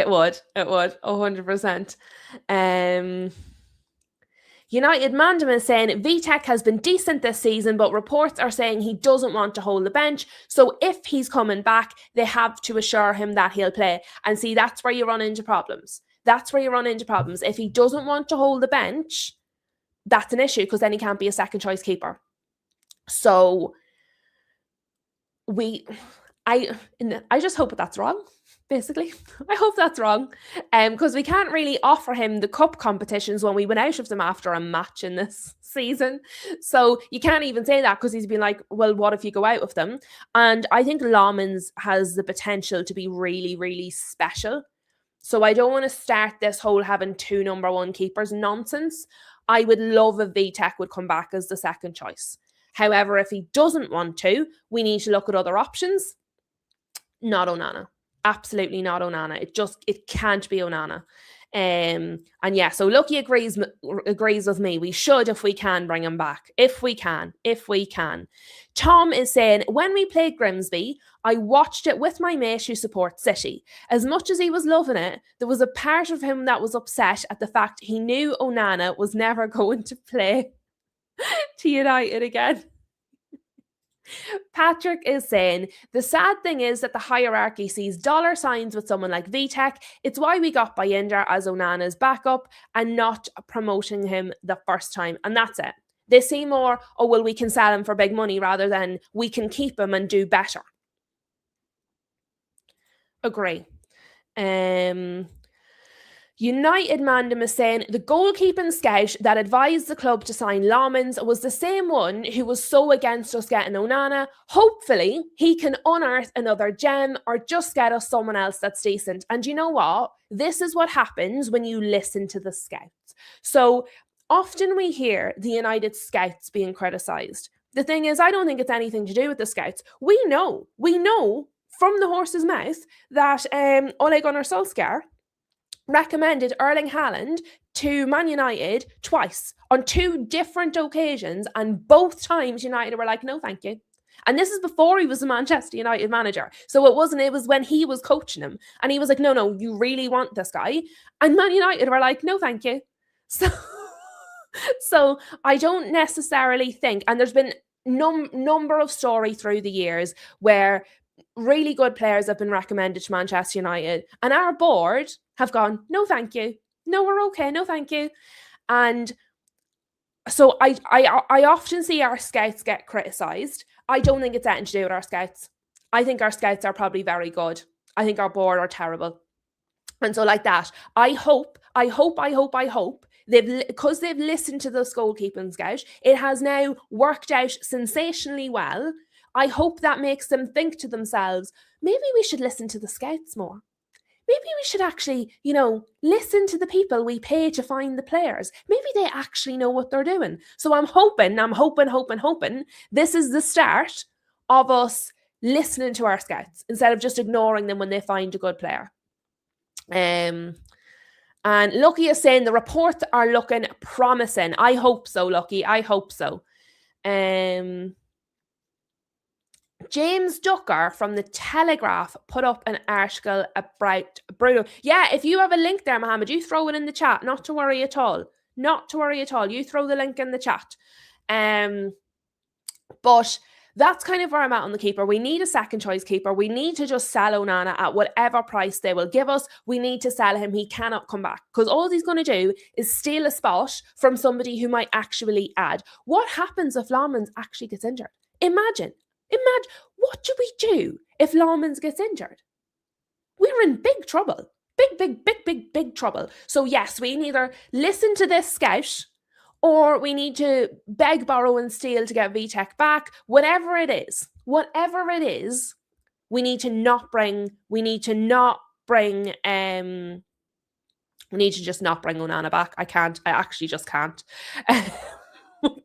would 100%. United Mandem is saying Vitek has been decent this season, but reports are saying he doesn't want to hold the bench. So if he's coming back, they have to assure him that he'll play. And see, that's where you run into problems. If he doesn't want to hold the bench, that's an issue because then he can't be a second choice keeper. So I just hope that's wrong. Basically, I hope that's wrong because we can't really offer him the cup competitions when we went out of them after a match in this season. So you can't even say that because he's been like, well, what if you go out of them? And I think Lomans has the potential to be really, really special. So I don't want to start this whole having 2 number 1 keepers nonsense. I would love if Vitek would come back as the second choice. However, if he doesn't want to, we need to look at other options. Not Onana. Absolutely not Onana. It can't be Onana. And yeah, so Lucky agrees with me. We should, if we can, bring him back. If we can. Tom is saying, when we played Grimsby, I watched it with my mate who supports City. As much as he was loving it, there was a part of him that was upset at the fact he knew Onana was never going to play to United again. Patrick is saying, the sad thing is that the hierarchy sees dollar signs with someone like Vitek. It's why we got Bayindir as Onana's backup and not promoting him the first time. And that's it. They see more, oh, well, we can sell him for big money rather than we can keep him and do better. Agree. United Mandem is saying the goalkeeping scout that advised the club to sign Lomans was the same one who was so against us getting Onana. Hopefully, he can unearth another gem or just get us someone else that's decent. And you know what? This is what happens when you listen to the scouts. So often we hear the United scouts being criticised. The thing is, I don't think it's anything to do with the scouts. We know from the horse's mouth that Ole Gunnar Solskjaer recommended Erling Haaland to Man United twice on 2 different occasions, and both times United were like, no, thank you. And this is before he was a Manchester United manager. So it was when he was coaching him. And he was like, no, you really want this guy? And Man United were like, no, thank you. So I don't necessarily think, and there's been number of stories through the years where really good players have been recommended to Manchester United, and our board have gone, no, thank you. No, we're okay. No, thank you. And so I often see our scouts get criticised. I don't think it's anything to do with our scouts. I think our scouts are probably very good. I think our board are terrible. And so like that, I hope because they've listened to this goalkeeping scout, it has now worked out sensationally well. I hope that makes them think to themselves, maybe we should listen to the scouts more. Maybe we should actually, listen to the people we pay to find the players. Maybe they actually know what they're doing. So I'm hoping this is the start of us listening to our scouts instead of just ignoring them when they find a good player. And Lucky is saying the reports are looking promising. I hope so, Lucky. I hope so. James Ducker from the Telegraph put up an article about Bruno. Yeah, if you have a link there, Mohammed, you throw it in the chat. Not to worry at all. You throw the link in the chat. But that's kind of where I'm at on the keeper. We need a second choice keeper. We need to just sell Onana at whatever price they will give us. We need to sell him. He cannot come back because all he's going to do is steal a spot from somebody who might actually add. What happens if Lomans actually gets injured? Imagine, what do we do if Lomans gets injured? We're in big trouble. Big trouble. So yes, we can either listen to this scout or we need to beg, borrow and steal to get VTech back. Whatever it is, we need to just not bring Onana back. I actually just can't.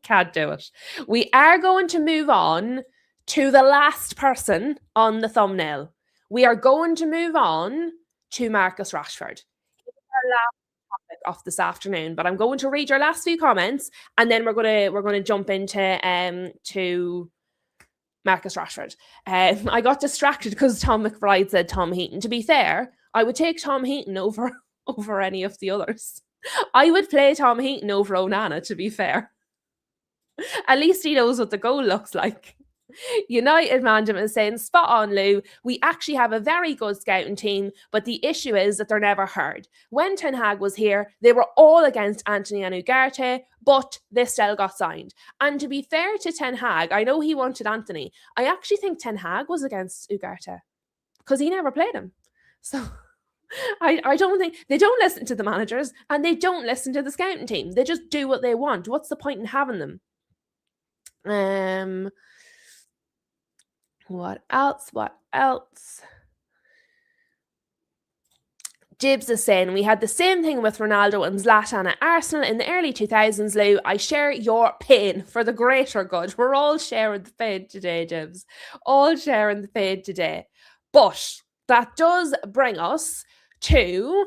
Can't do it. We are going to move on to the last person on the thumbnail. We are going to move on to Marcus Rashford. He's our last topic of this afternoon, but I'm going to read your last few comments and then we're going to jump into to Marcus Rashford. I got distracted because Tom McBride said Tom Heaton. To be fair, I would take Tom Heaton over any of the others. I would play Tom Heaton over Onana, to be fair. At least he knows what the goal looks like. United Mandem is saying, spot on, Lou. We actually have a very good scouting team, but the issue is that they're never heard. When Ten Hag was here, they were all against Anthony and Ugarte, but they still got signed. And to be fair to Ten Hag, I know he wanted Anthony. I actually think Ten Hag was against Ugarte because he never played him. So I don't think they don't listen to the managers and they don't listen to the scouting team. They just do what they want. What's the point in having them? What else? Jibs is saying, we had the same thing with Ronaldo and Zlatan at Arsenal in the early 2000s, Lou. I share your pain for the greater good. We're all sharing the pain today, Jibs. All sharing the pain today. But that does bring us to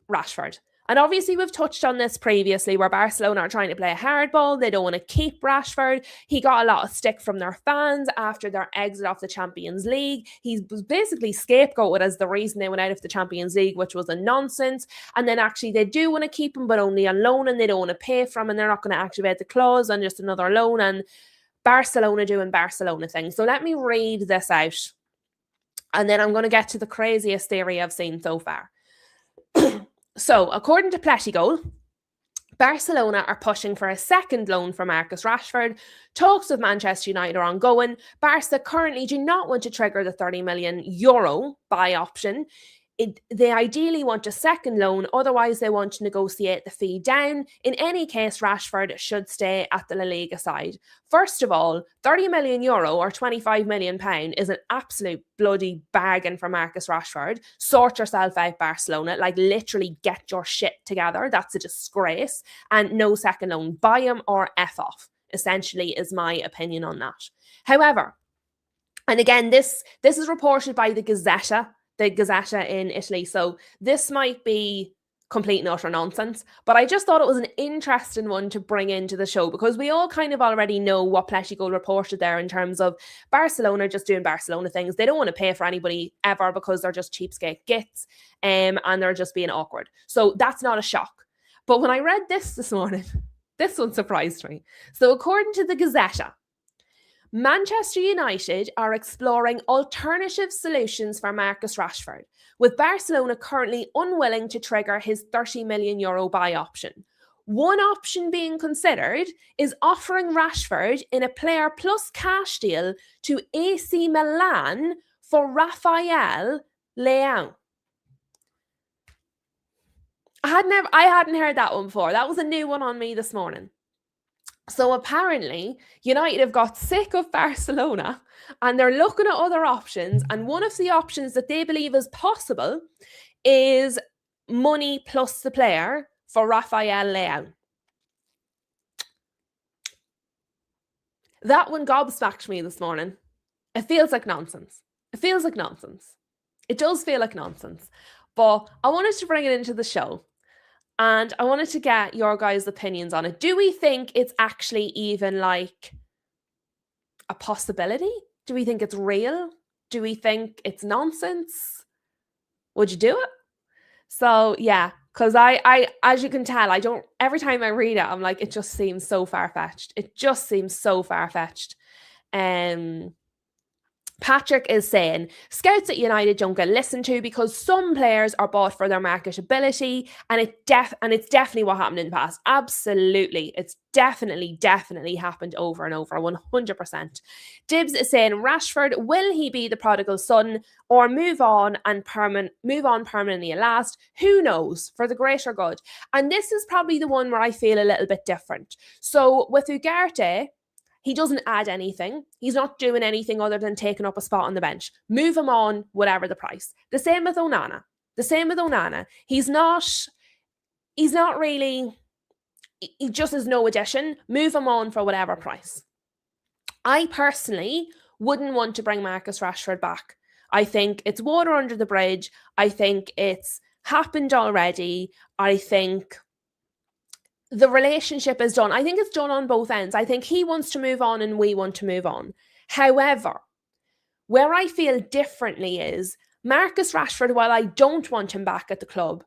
Rashford. And obviously we've touched on this previously where Barcelona are trying to play a hardball. They don't want to keep Rashford. He got a lot of stick from their fans after their exit off the Champions League. He was basically scapegoated as the reason they went out of the Champions League, which was a nonsense. And then actually they do want to keep him, but only on loan, and they don't want to pay for him, and they're not going to activate the clause on just another loan. And Barcelona doing Barcelona things. So let me read this out. And then I'm going to get to the craziest theory I've seen so far. So, according to Pletigol, Barcelona are pushing for a second loan for Marcus Rashford. Talks with Manchester United are ongoing. Barca currently do not want to trigger the €30 million buy option. they ideally want a second loan, otherwise they want to negotiate the fee down. In any case, Rashford should stay at the La Liga side. First of all, €30 million or £25 million is an absolute bloody bargain for Marcus Rashford. Sort yourself out, Barcelona. Like, literally get your shit together. That's a disgrace. And no second loan. Buy him or F off, essentially, is my opinion on that. However, and again, this is reported by the Gazzetta in Italy. So this might be complete and utter nonsense, but I just thought it was an interesting one to bring into the show, because we all kind of already know what Pletico reported there in terms of Barcelona just doing Barcelona things. They don't want to pay for anybody ever because they're just cheapskate gits, and they're just being awkward. So that's not a shock. But when I read this morning, this one surprised me. So according to the Gazzetta, Manchester United are exploring alternative solutions for Marcus Rashford, with Barcelona currently unwilling to trigger his €30 million buy option. One option being considered is offering Rashford in a player plus cash deal to AC Milan for Rafael Leão. I hadn't heard that one before. That was a new one on me this morning. So apparently, United have got sick of Barcelona and they're looking at other options. And one of the options that they believe is possible is money plus the player for Rafael Leão. That one gobsmacked me this morning. It feels like nonsense. It feels like nonsense. It does feel like nonsense. But I wanted to bring it into the show. And I wanted to get your guys' opinions on it. Do we think it's actually even like a possibility? Do we think it's real? Do we think it's nonsense? Would you do it? So yeah, because I, as you can tell, every time I read it, I'm like, it just seems so far-fetched. It just seems so far-fetched. Patrick is saying, scouts at United don't get listened to because some players are bought for their marketability, and it's definitely what happened in the past. Absolutely. It's definitely happened over and over, 100%. Dibs is saying, Rashford, will he be the prodigal son or move on permanently at last? Who knows? For the greater good. And this is probably the one where I feel a little bit different. So with Ugarte, he doesn't add anything. He's not doing anything other than taking up a spot on the bench. Move him on, whatever the price. The same with Onana. He's not really, he just is no addition. Move him on for whatever price. I personally wouldn't want to bring Marcus Rashford back. I think it's water under the bridge. I think it's happened already. I think the relationship is done. I think it's done on both ends. I think he wants to move on and we want to move on. However, where I feel differently is Marcus Rashford, while I don't want him back at the club,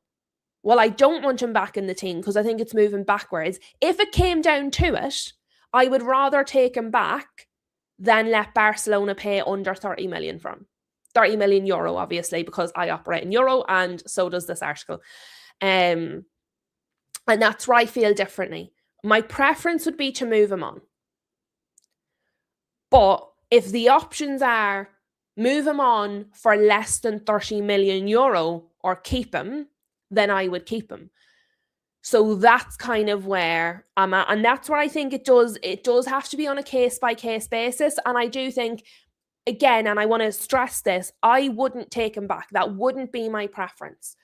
while I don't want him back in the team because I think it's moving backwards, if it came down to it, I would rather take him back than let Barcelona pay under 30 million for him. 30 million euro, obviously, because I operate in euro and so does this article. And that's where I feel differently. My preference would be to move him on. But if the options are move him on for less than 30 million euro or keep him, then I would keep him. So that's kind of where I'm at. And that's where I think it does have to be on a case-by-case basis. And I do think, again, and I want to stress this, I wouldn't take him back. That wouldn't be my preference.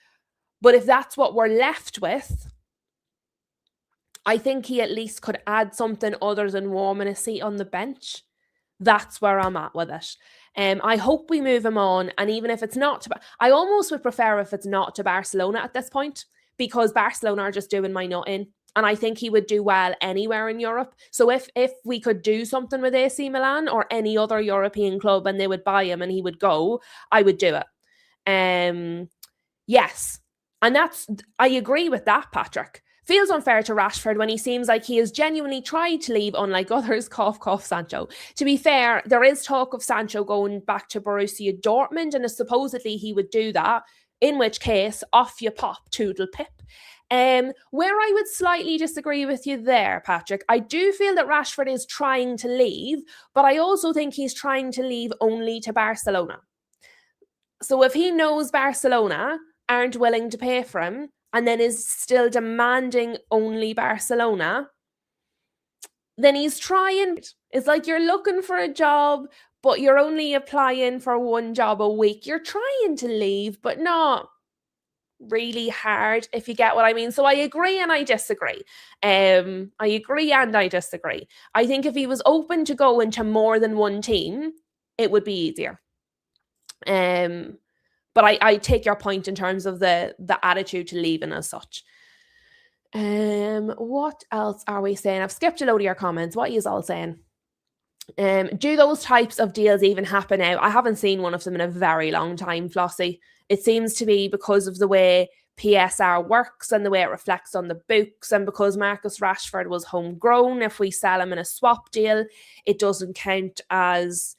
But if that's what we're left with, I think he at least could add something other than warming a seat on the bench. That's where I'm at with it. I hope we move him on. And even if it's not, I almost would prefer if it's not to Barcelona at this point, because Barcelona are just doing my nut in. And I think he would do well anywhere in Europe. So if we could do something with AC Milan or any other European club and they would buy him and he would go, I would do it. Yes. And I agree with that, Patrick. Feels unfair to Rashford when he seems like he has genuinely tried to leave, unlike others, cough, cough, Sancho. To be fair, there is talk of Sancho going back to Borussia Dortmund, and supposedly he would do that, in which case, off you pop, toodle pip. Where I would slightly disagree with you there, Patrick, I do feel that Rashford is trying to leave, but I also think he's trying to leave only to Barcelona. So if he knows Barcelona aren't willing to pay for him and then is still demanding only Barcelona, then he's trying. It's like you're looking for a job, but you're only applying for one job a week. You're trying to leave, but not really hard, if you get what I mean. So I agree and I disagree. I agree and I disagree. I think if he was open to go into more than one team, it would be easier. But I take your point in terms of the attitude to leaving as such. What else are we saying? I've skipped a load of your comments. What are you all saying? Do those types of deals even happen now? I haven't seen one of them in a very long time, Flossie. It seems to be because of the way PSR works and the way it reflects on the books, and because Marcus Rashford was homegrown. If we sell him in a swap deal, it doesn't count as,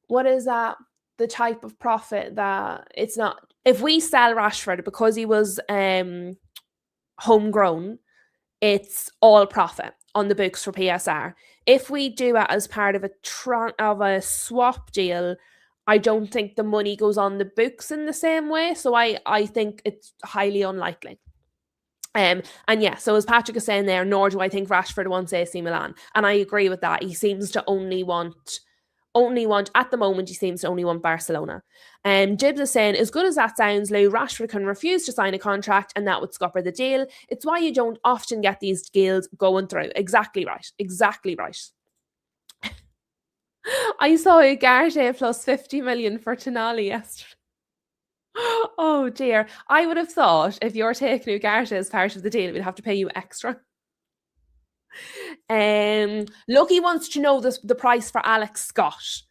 what is that? The type of profit that it's not. If we sell Rashford because he was homegrown, it's all profit on the books for PSR. If we do it as part of a swap deal, I don't think the money goes on the books in the same way. So I think it's highly unlikely. And yeah, so as Patrick is saying there, nor do I think Rashford wants AC Milan. And I agree with that. He seems to only want at the moment, he seems to only want Barcelona. Jibs is saying, as good as that sounds, Lou, Rashford can refuse to sign a contract and that would scupper the deal. It's why you don't often get these deals going through. Exactly right. Exactly right. I saw Ugarte plus 50 million for Tonali yesterday. Oh dear. I would have thought if you're taking Ugarte as part of the deal, we'd have to pay you extra. Lucky wants to know the price for Alex Scott.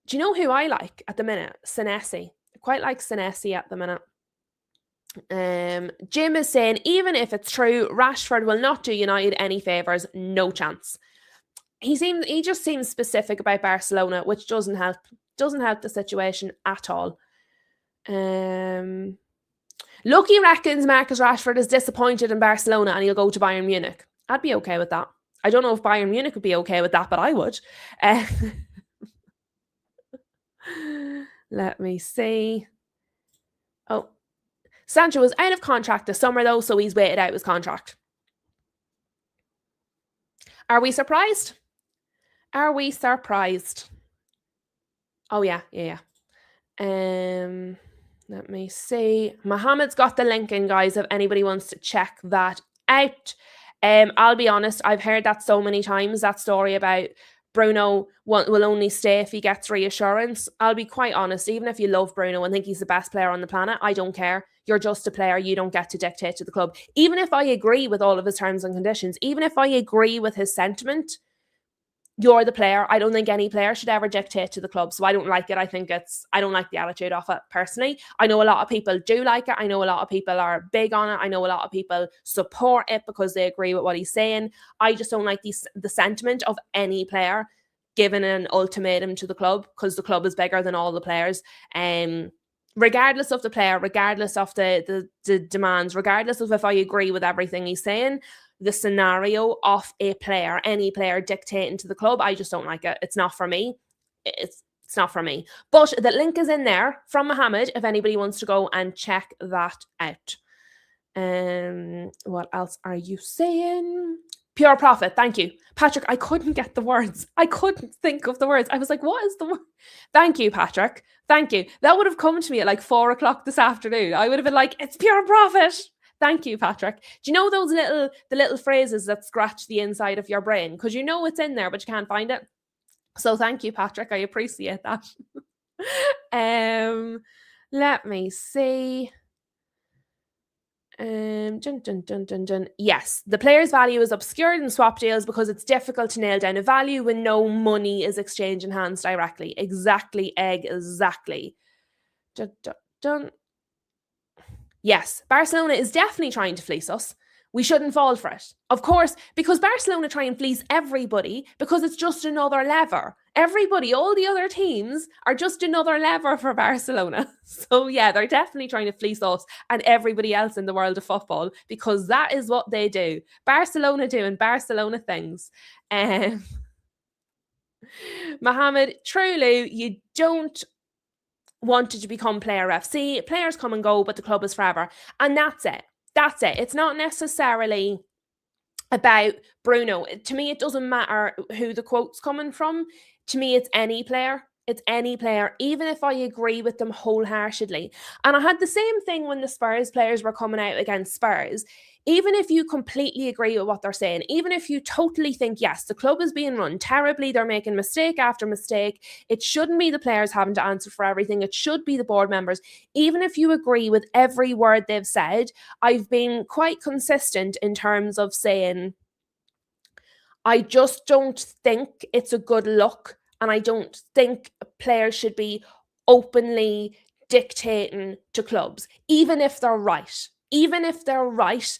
Do you know who I like at the minute? Senesi. I quite like Senesi at the minute. Jim is saying, even if it's true, Rashford will not do United any favours. No chance. He just seems specific about Barcelona, which doesn't help the situation at all. Lucky reckons Marcus Rashford is disappointed in Barcelona and he'll go to Bayern Munich. I'd be okay with that. I don't know if Bayern Munich would be okay with that, but I would. Let me see. Oh, Sancho is out of contract this summer though, so he's waited out his contract. Are we surprised? Are we surprised? Oh yeah. Let me see. Mohammed's got the link in, guys, if anybody wants to check that out. I'll be honest, I've heard that so many times, that story about Bruno will only stay if he gets reassurance. I'll be quite honest, even if you love Bruno and think he's the best player on the planet, I don't care. You're just a player. You don't get to dictate to the club. Even if I agree with all of his terms and conditions, even if I agree with his sentiment, you're the player. I don't think any player should ever dictate to the club. So I don't like it. I don't like the attitude of it personally. I know a lot of people do like it. I know a lot of people are big on it. I know a lot of people support it because they agree with what he's saying. I just don't like the sentiment of any player giving an ultimatum to the club, because the club is bigger than all the players. Regardless of the player, regardless of the demands, regardless of if I agree with everything he's saying, the scenario of any player dictating to the club, I just don't like it. It's not for me. It's not for me. But the link is in there from Mohammed if anybody wants to go and check that out. What else are you saying? Pure profit. Thank you. Patrick, I couldn't get the words. I couldn't think of the words. I was like, what is the word? Thank you, Patrick. Thank you. That would have come to me at like 4:00 this afternoon. I would have been like, it's pure profit. Thank you, Patrick. Do you know those little phrases that scratch the inside of your brain? Because you know it's in there, but you can't find it. So thank you, Patrick. I appreciate that. Let me see. Yes, the player's value is obscured in swap deals because it's difficult to nail down a value when no money is exchanged in hands directly. Exactly. Yes, Barcelona is definitely trying to fleece us. We shouldn't fall for it. Of course, because Barcelona try and fleece everybody because it's just another lever. Everybody, all the other teams are just another lever for Barcelona. So yeah, they're definitely trying to fleece us and everybody else in the world of football, because that is what they do. Barcelona doing Barcelona things. Mohammed, truly, you don't wanted to become Player FC. Players come and go, but the club is forever. And that's it. That's it. It's not necessarily about Bruno. To me, it doesn't matter who the quote's coming from. To me, it's any player. It's any player, even if I agree with them wholeheartedly. And I had the same thing when the Spurs players were coming out against Spurs. Even if you completely agree with what they're saying, even if you totally think, yes, the club is being run terribly, they're making mistake after mistake, it shouldn't be the players having to answer for everything, it should be the board members. Even if you agree with every word they've said, I've been quite consistent in terms of saying, I just don't think it's a good look, and I don't think players should be openly dictating to clubs, even if they're right. Even if they're right,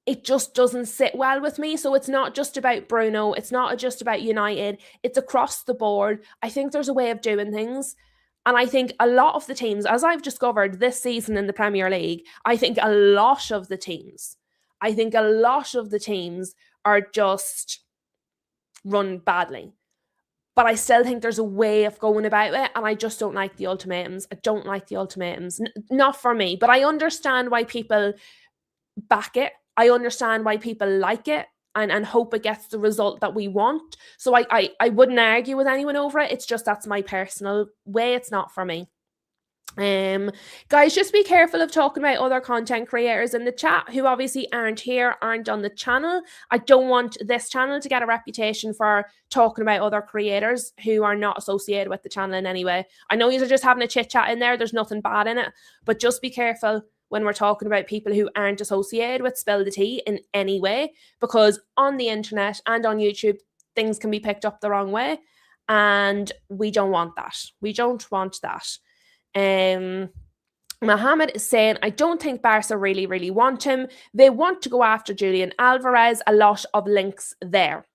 it just doesn't sit well with me. So it's not just about Bruno, it's not just about United, it's across the board. I think there's a way of doing things. And I think a lot of the teams, as I've discovered this season in the Premier League, I think a lot of the teams are just run badly. But I still think there's a way of going about it, and I just don't like the ultimatums. I don't like the ultimatums. Not for me, but I understand why people back it. I understand why people like it and hope it gets the result that we want. So I wouldn't argue with anyone over it. It's just that's my personal way. It's not for me. Guys, just be careful of talking about other content creators in the chat who obviously aren't here, aren't on the channel. I don't want this channel to get a reputation for talking about other creators who are not associated with the channel in any way. I know you're just having a chit chat in there, there's nothing bad in it, but just be careful when we're talking about people who aren't associated with Spill the Tea in any way, because on the internet and on YouTube, things can be picked up the wrong way, and we don't want that. We don't want that. Mohammed is saying, I don't think Barca really want him. They want to go after Julian Alvarez. A lot of links there.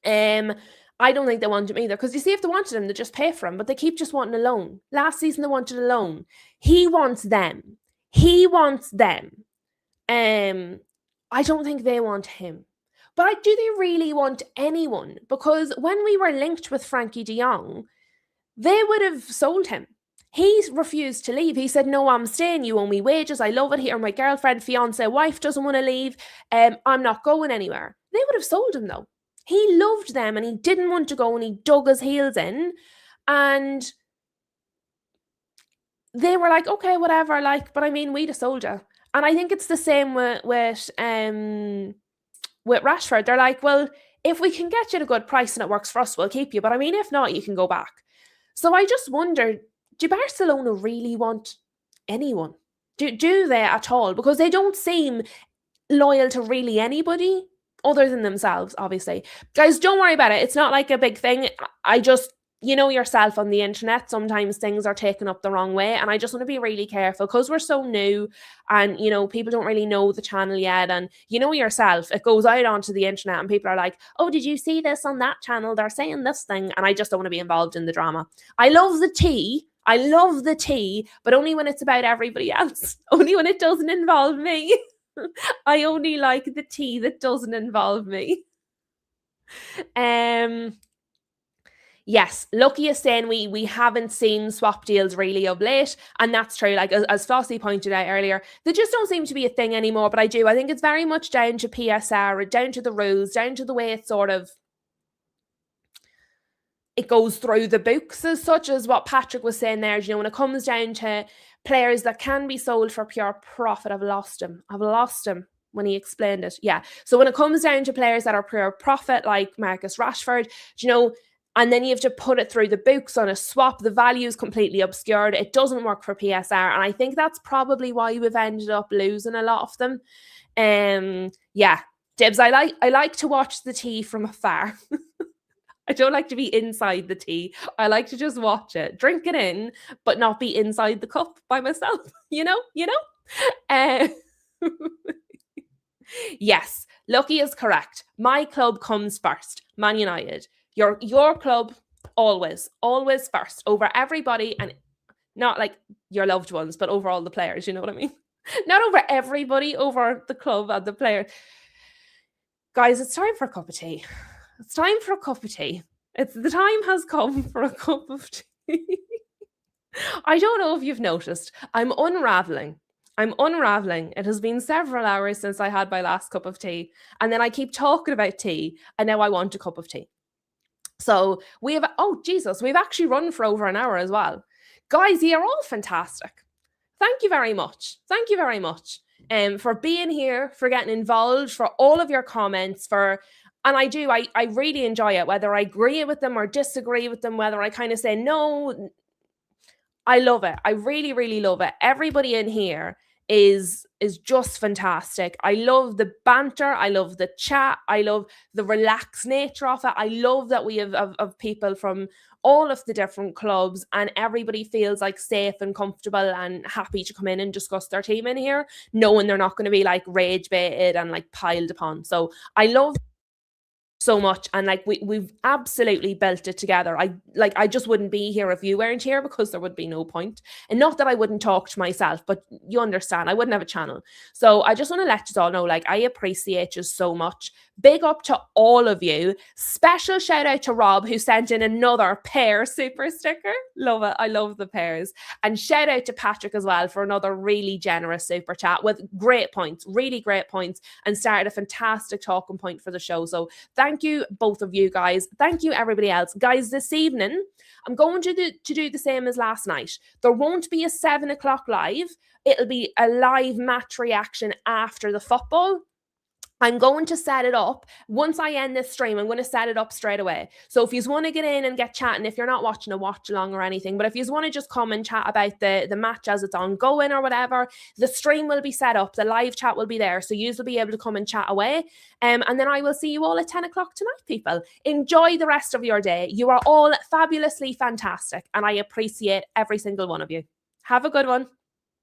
I don't think they want him either, because you see, if they wanted him, they just pay for him, but they keep just wanting a loan. Last season they wanted a loan. He wants them. I don't think they want him. But do they really want anyone? Because when we were linked with Frankie de Jong, they would have sold him. He refused to leave. He said, no, I'm staying. You owe me wages. I love it here. My girlfriend, fiance, wife doesn't want to leave. I'm not going anywhere. They would have sold him though. He loved them and he didn't want to go, and he dug his heels in. And they were like, okay, whatever. Like, but I mean, we'd have sold you. And I think it's the same with Rashford. They're like, well, if we can get you at a good price and it works for us, we'll keep you. But I mean, if not, you can go back. So I just wonder, do Barcelona really want anyone? Do they at all? Because they don't seem loyal to really anybody other than themselves, obviously. Guys, don't worry about it. It's not like a big thing. I just, you know yourself on the internet, sometimes things are taken up the wrong way, and I just want to be really careful because we're so new and, you know, people don't really know the channel yet, and you know yourself, it goes out onto the internet and people are like, oh, did you see this on that channel? They're saying this thing, and I just don't want to be involved in the drama. I love the tea, but only when it's about everybody else. Only when it doesn't involve me. I only like the tea that doesn't involve me. Yes, Lucky is saying we haven't seen swap deals really of late, and that's true. Like as Flossie pointed out earlier, they just don't seem to be a thing anymore. But I think it's very much down to PSR, down to the rules, down to the way it's sort of it goes through the books, as such as what Patrick was saying there. You know, when it comes down to players that can be sold for pure profit, I've lost him when he explained it. Yeah. So when it comes down to players that are pure profit, like Marcus Rashford, you know, and then you have to put it through the books on a swap, the value is completely obscured. It doesn't work for PSR. And I think that's probably why we've ended up losing a lot of them. Yeah. Dibs, I like to watch the tea from afar. I don't like to be inside the tea. I like to just watch it, drink it in, but not be inside the cup by myself. You know? Yes, Lucky is correct. My club comes first, Man United. Your club always first over everybody, and not like your loved ones, but over all the players. You know what I mean? Not over everybody, over the club and the players. Guys, it's time for a cup of tea. It's time for a cup of tea. The time has come for a cup of tea. I don't know if you've noticed, I'm unraveling. I'm unraveling. It has been several hours since I had my last cup of tea. And then I keep talking about tea, and now I want a cup of tea. So we have, oh, Jesus, we've actually run for over an hour as well. Guys, you're all fantastic. Thank you very much. Thank you very much for being here, for getting involved, for all of your comments, and I really enjoy it, whether I agree with them or disagree with them, whether I kind of say, no, I love it. I really, really love it. Everybody in here is just fantastic. I love the banter. I love the chat. I love the relaxed nature of it. I love that we have of people from all of the different clubs, and everybody feels like safe and comfortable and happy to come in and discuss their team in here, knowing they're not going to be like rage baited and like piled upon. So I love so much, and like we've absolutely built it together. I just wouldn't be here if you weren't here, because there would be no point. And not that I wouldn't talk to myself, but you understand, I wouldn't have a channel. So I just want to let you all know, like, I appreciate you so much. Big up to all of you. Special shout out to Rob, who sent in another pear super sticker. Love it. I love the pears. And shout out to Patrick as well for another really generous super chat with great points, really great points, and started a fantastic talking point for the show. So thank you, both of you guys. Thank you, everybody else. Guys, this evening, I'm going to do the same as last night. There won't be a 7 o'clock live. It'll be a live match reaction after the football. I'm going to set it up. Once I end this stream, I'm going to set it up straight away. So if you want to get in and get chatting, if you're not watching a watch along or anything, but if you want to just come and chat about the match as it's ongoing or whatever, the stream will be set up. The live chat will be there. So you will be able to come and chat away. And then I will see you all at 10 o'clock tonight, people. Enjoy the rest of your day. You are all fabulously fantastic, and I appreciate every single one of you. Have a good one.